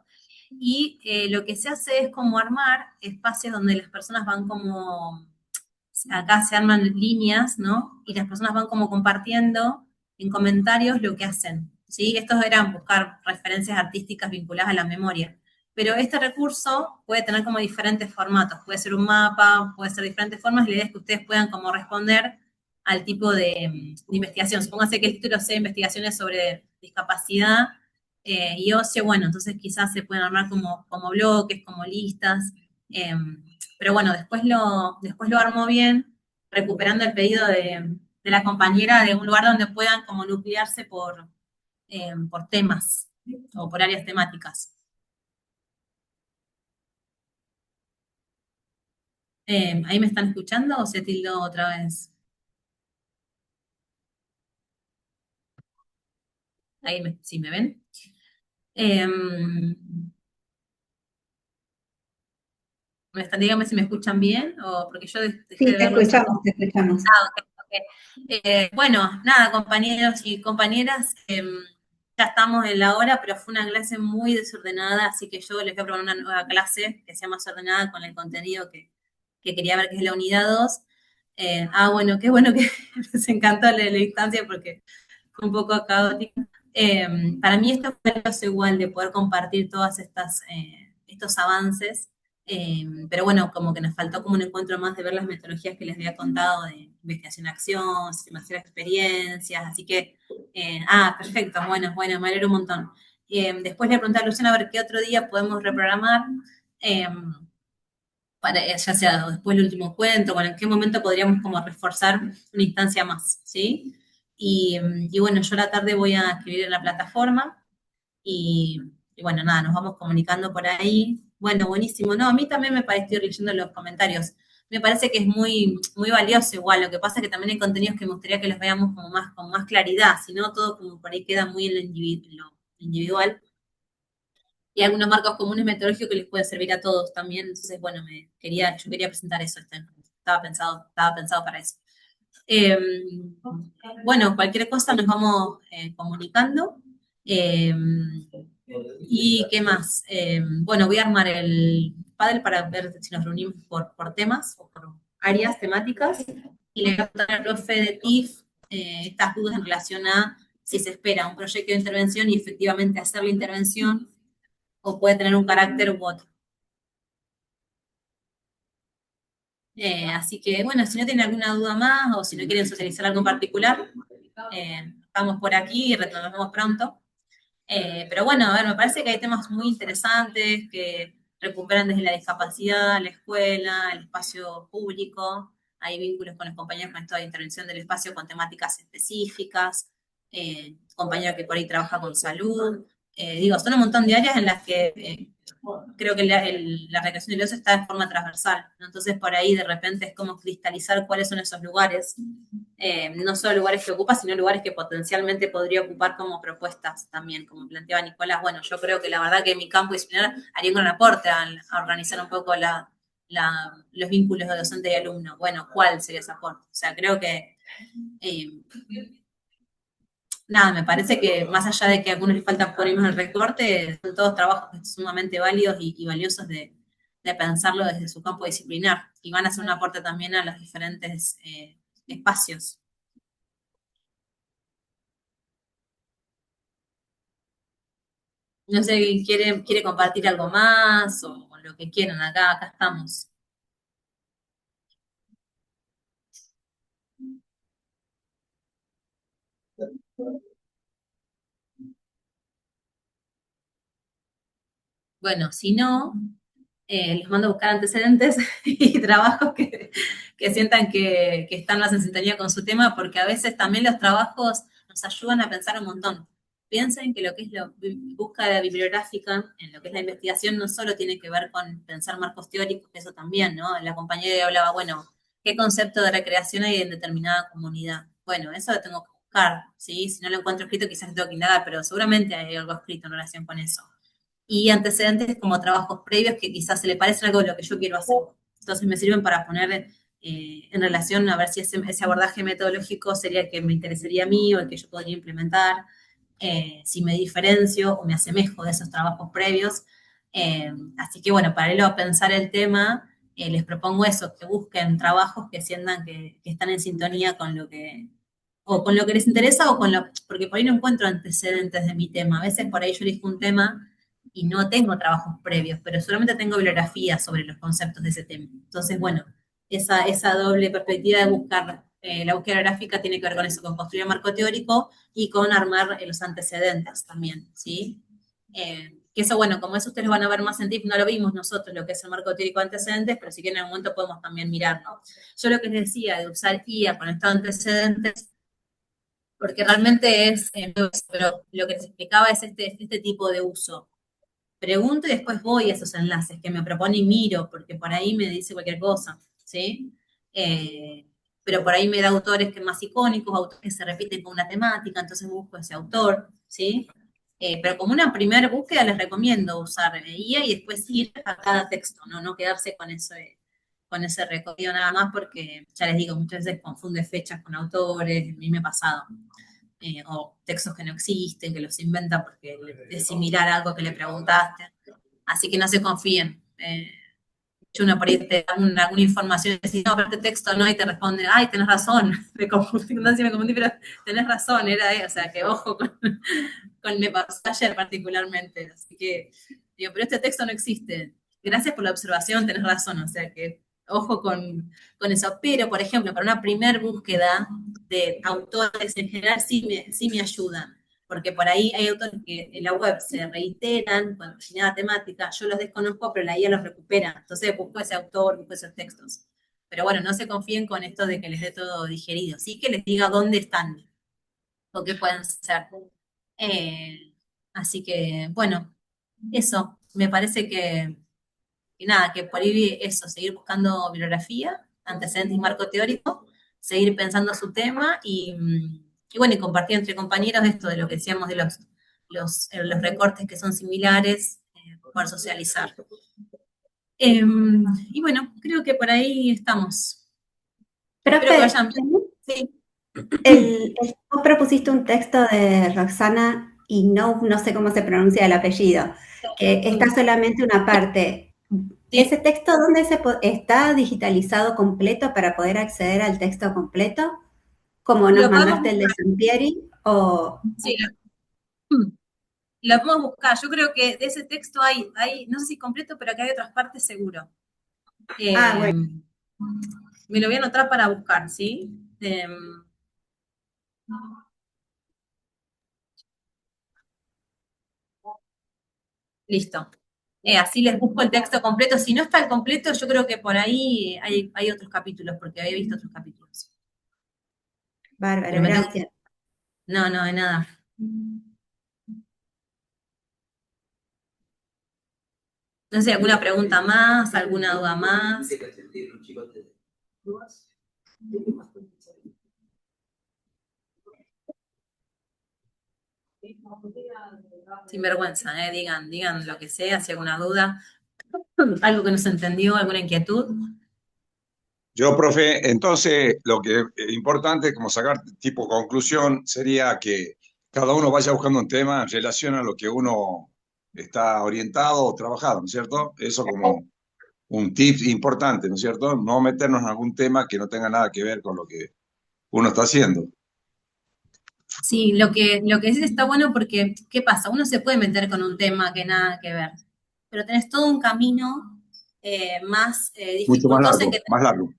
Y lo que se hace es como armar espacios donde las personas van como. Acá se arman líneas, ¿no? Y las personas van como compartiendo en comentarios lo que hacen. ¿Sí? Estos eran buscar referencias artísticas vinculadas a la memoria. Pero este recurso puede tener como diferentes formatos. Puede ser un mapa, puede ser diferentes formas. La idea es que ustedes puedan como responder al tipo de investigación. Supóngase que el título sea investigaciones sobre discapacidad y ocio. Bueno, entonces quizás se pueden armar como bloques, como listas. Pero bueno, después lo armo bien, recuperando el pedido de la compañera de un lugar donde puedan como nuclearse por temas o por áreas temáticas. ¿Ahí me están escuchando o se tildó otra vez? ¿Sí me ven? Dígame si me escuchan bien, o porque yo dejé Sí, de te verlo. escuchamos, te escuchamos. Bueno, nada, compañeros y compañeras, ya estamos en la hora, pero fue una clase muy desordenada, así que yo les voy a proponer una nueva clase que sea más ordenada con el contenido que quería ver, que es la unidad 2. Bueno, qué bueno que les encantó la instancia porque fue un poco caótica. Para mí esto fue algo igual de poder compartir todas estos avances, pero bueno, como que nos faltó como un encuentro más de ver las metodologías que les había contado de investigación-acción, sistematización de experiencias, así que, perfecto, bueno, me alegro un montón. Después le pregunté a Luciana a ver qué otro día podemos reprogramar, eh, ya sea después del último cuento, bueno, en qué momento podríamos como reforzar una instancia más, ¿sí? Y bueno, yo a la tarde voy a escribir en la plataforma y, y bueno, nada, nos vamos comunicando por ahí. Bueno, buenísimo. No, a mí también me parece, estoy leyendo los comentarios, me parece que es muy valioso igual. Lo que pasa es que también hay contenidos que me gustaría que los veamos como más, con más claridad, si no todo como por ahí queda muy en lo individual. Y algunos marcos comunes metodológicos que les puede servir a todos también. Entonces, bueno, yo quería presentar eso. Estaba pensado para eso. Eh, bueno, cualquier cosa nos vamos comunicando. Eh, ¿Y qué más? Bueno, voy a armar el panel para ver si nos reunimos por temas o por áreas temáticas. Y le voy a preguntar al profe de TIF estas dudas en relación a si se espera un proyecto de intervención y efectivamente hacer la intervención o puede tener un carácter u otro. Así que, bueno, si no tienen alguna duda más o si no quieren socializar algo en particular, estamos por aquí y retomamos pronto. Pero bueno, a ver, me parece que hay temas muy interesantes que recuperan desde la discapacidad, la escuela, el espacio público, hay vínculos con los compañeros con esto de intervención del espacio con temáticas específicas, compañero que por ahí trabaja con salud, digo, son un montón de áreas en las que creo que la recreación del ocio está de forma transversal, ¿no? Entonces por ahí de repente es como cristalizar cuáles son esos lugares, no solo lugares que ocupa, sino lugares que potencialmente podría ocupar como propuestas también, como planteaba Nicolás. Bueno, yo creo que la verdad que mi campo disciplinar haría un gran aporte a organizar un poco los vínculos de docente y alumno. Bueno, ¿cuál sería ese aporte? O sea, creo que eh, nada, me parece que más allá de que a algunos les falta por ahí más el recorte, son todos trabajos sumamente válidos y valiosos de pensarlo desde su campo disciplinar y van a hacer un aporte también a los diferentes espacios. No sé, quiere compartir algo más o lo que quieran, acá estamos. Bueno, si no, les mando a buscar antecedentes y trabajos que sientan que están más en sintonía con su tema, porque a veces también los trabajos nos ayudan a pensar un montón. Piensen que lo que es la búsqueda bibliográfica, en lo que es la investigación, no solo tiene que ver con pensar marcos teóricos, que eso también, ¿no? La compañera hablaba, bueno, ¿qué concepto de recreación hay en determinada comunidad? Bueno, eso lo tengo que buscar, ¿sí? Si no lo encuentro escrito, quizás lo tengo que indagar, pero seguramente hay algo escrito en relación con eso y antecedentes como trabajos previos que quizás se le parecen algo de lo que yo quiero hacer. Entonces me sirven para poner en relación a ver si ese abordaje metodológico sería el que me interesaría a mí o el que yo podría implementar, si me diferencio o me asemejo de esos trabajos previos. Así que bueno, paralelo a pensar el tema, les propongo eso, que busquen trabajos que sientan que están en sintonía con lo que, o con lo que les interesa o con lo, porque por ahí no encuentro antecedentes de mi tema. A veces por ahí yo elijo un tema y no tengo trabajos previos, pero solamente tengo bibliografía sobre los conceptos de ese tema. Entonces, bueno, esa doble perspectiva de buscar, la búsqueda gráfica tiene que ver con eso, con construir un marco teórico y con armar los antecedentes también, ¿sí? Que eso, bueno, como eso ustedes lo van a ver más en TIP, no lo vimos nosotros, lo que es el marco teórico de antecedentes, pero sí que en algún momento podemos también mirarlo. Yo lo que les decía de usar IA con estos antecedentes, porque realmente es, pero lo que les explicaba es este tipo de uso. Pregunto y después voy a esos enlaces que me propone y miro, porque por ahí me dice cualquier cosa, ¿sí? Pero por ahí me da autores que más icónicos, autores que se repiten con una temática, entonces busco ese autor, ¿sí? Pero como una primera búsqueda les recomiendo usar IA y después ir a cada texto, no quedarse con ese recorrido nada más, porque ya les digo, muchas veces confunde fechas con autores, a mí me ha pasado. O textos que no existen, que los inventan porque es similar a algo que le preguntaste. Así que no se confíen. Uno por ahí te da alguna información y decís, no, pero este texto no, y te responde, ay, tenés razón, me confundí, no sé si me confundí, pero tenés razón, o sea, que ojo con me pasó ayer particularmente, así que, digo, pero este texto no existe, gracias por la observación, tenés razón, o sea que, ojo con eso, pero, por ejemplo, para una primer búsqueda de autores en general sí me ayudan, porque por ahí hay autores que en la web se reiteran con determinada temática, yo los desconozco, pero la IA los recupera, entonces busco ese autor, busco esos textos. Pero bueno, no se confíen con esto de que les dé todo digerido, sí que les diga dónde están o qué pueden ser. Eh, Así que, bueno, eso, me parece que nada, que por ahí eso, seguir buscando bibliografía, antecedentes y marco teórico, seguir pensando su tema y bueno, y compartir entre compañeros esto de lo que decíamos de los recortes que son similares, para socializar. Y bueno, creo que por ahí estamos. Espero que Profe, vayan bien. Sí. vos propusiste un texto de Roxana y no sé cómo se pronuncia el apellido, que está solamente una parte. Sí. ¿Ese texto dónde está digitalizado completo para poder acceder al texto completo? ¿Como nos Lo podemos mandaste el de buscar. Sampieri? O... Sí, lo podemos buscar. Yo creo que de ese texto hay, no sé si completo, pero que hay otras partes seguro. bueno. Me lo voy a anotar para buscar, ¿sí? Listo. Así les busco el texto completo. Si no está el completo, yo creo que por ahí hay otros capítulos, porque había visto otros capítulos. Bárbaro, gracias. No, de nada. No sé, ¿alguna pregunta más? ¿Alguna duda más? Sin vergüenza, digan lo que sea, si hay alguna duda, algo que no se entendió, alguna inquietud. Yo, profe, entonces lo que es importante, como sacar tipo conclusión, sería que cada uno vaya buscando un tema en relación a lo que uno está orientado o trabajado, ¿no es cierto? Eso como un tip importante, ¿no es cierto? No meternos en algún tema que no tenga nada que ver con lo que uno está haciendo. Sí, lo que dices está bueno porque, ¿qué pasa? Uno se puede meter con un tema que nada que ver, pero tenés todo un camino más Mucho dificultoso en que... más largo.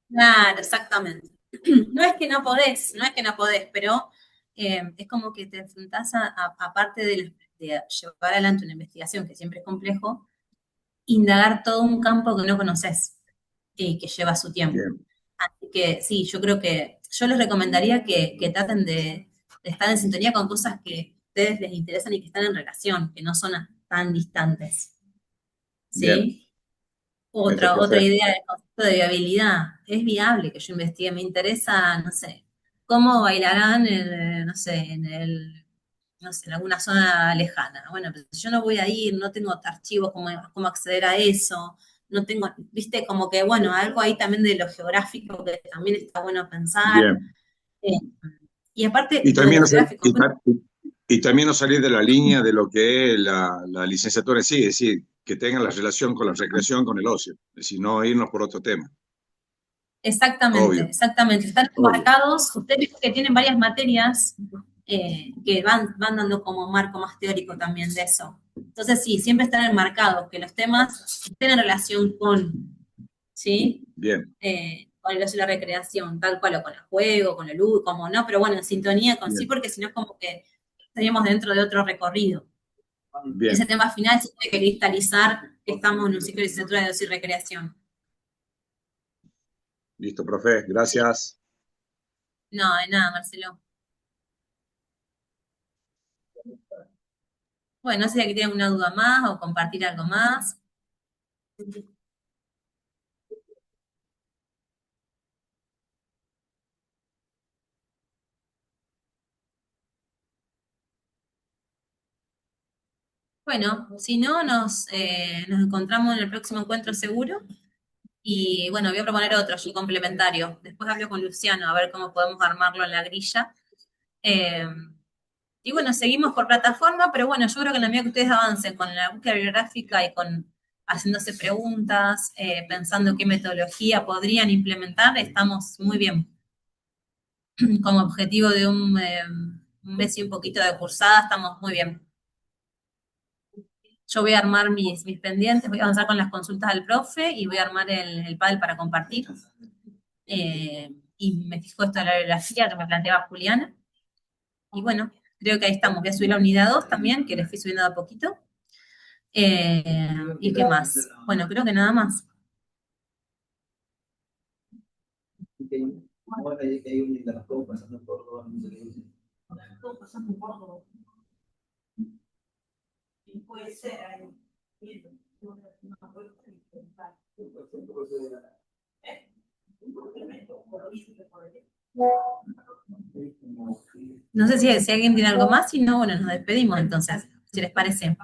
Claro, exactamente. No es que no podés, pero es como que te enfrentás aparte de llevar adelante una investigación, que siempre es complejo, indagar todo un campo que no conoces y que lleva su tiempo. Bien. Así que sí, yo creo que yo les recomendaría que traten de estar en sintonía con cosas que a ustedes les interesan y que están en relación, que no son tan distantes. Bien. ¿Sí? Listo, Otra profe. idea del concepto de viabilidad. Es viable que yo investigue, me interesa, no sé, cómo bailarán, no sé, no sé, en alguna zona lejana. Bueno, pues yo no voy a ir, no tengo archivos, cómo acceder a eso, no tengo, viste, como que, bueno, algo ahí también de lo geográfico que también está bueno pensar. Bien. Eh, y aparte, Y lo de también, lo geográfico, y también no salir de la línea de lo que es la licenciatura en sí, es decir, que tenga la relación con la recreación, con el ocio, es decir, no irnos por otro tema. exactamente, Obvio. exactamente. Están marcados, ustedes que tienen varias materias que van dando como marco más teórico también de eso. Entonces, sí, siempre están enmarcados, que los temas estén en relación con, ¿sí? Bien. Con el ocio y la recreación, tal cual, o con el juego, con el luz, como no, pero bueno, en sintonía con sí, Bien. porque si no es como que estaríamos dentro de otro recorrido. Bien. Ese tema final se tiene que cristalizar que estamos en un ciclo de licenciatura de ocio y recreación. Listo, profe. Gracias. No, de nada, Marcelo. Bueno, no sé si aquí tienen una duda más o compartir algo más. Bueno, si no, nos encontramos en el próximo encuentro seguro. Y bueno, voy a proponer otro, yo complementario. Después hablo con Luciano a ver cómo podemos armarlo en la grilla. Eh, y bueno, seguimos por plataforma, pero bueno, yo creo que en la medida que ustedes avancen con la búsqueda bibliográfica y con haciéndose preguntas, pensando qué metodología podrían implementar, estamos muy bien. Como objetivo de un mes y un poquito de cursada, estamos muy bien. Yo voy a armar mis pendientes, voy a avanzar con las consultas del profe y voy a armar el PAL para compartir. Y me fijo esto de la bibliografía que me planteaba Juliana. Y bueno, creo que ahí estamos. Voy a subir la unidad 2 también, que les fui subiendo de a poquito. ¿Y qué más? Bueno, creo que nada más. No sé si alguien tiene algo más, si no, bueno, nos despedimos entonces, si les parece.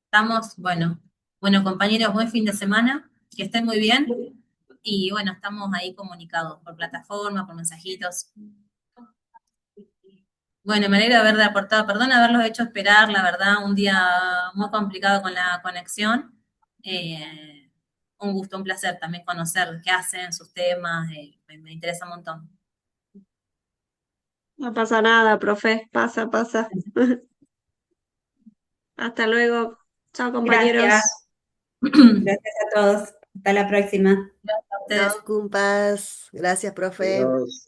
Estamos, bueno, compañeros, buen fin de semana, que estén muy bien. Y bueno, estamos ahí comunicados por plataforma, por mensajitos. Bueno, me alegro de haber aportado, perdón haberlos hecho esperar, la verdad, un día muy complicado con la conexión. Un gusto, un placer también conocer qué hacen, sus temas, me interesa un montón. No pasa nada, profe, pasa, pasa. Hasta luego. Chao, compañeros. Gracias. Gracias a todos. Hasta la próxima. Gracias a ustedes. Chao, compas. Gracias, profe. Adiós.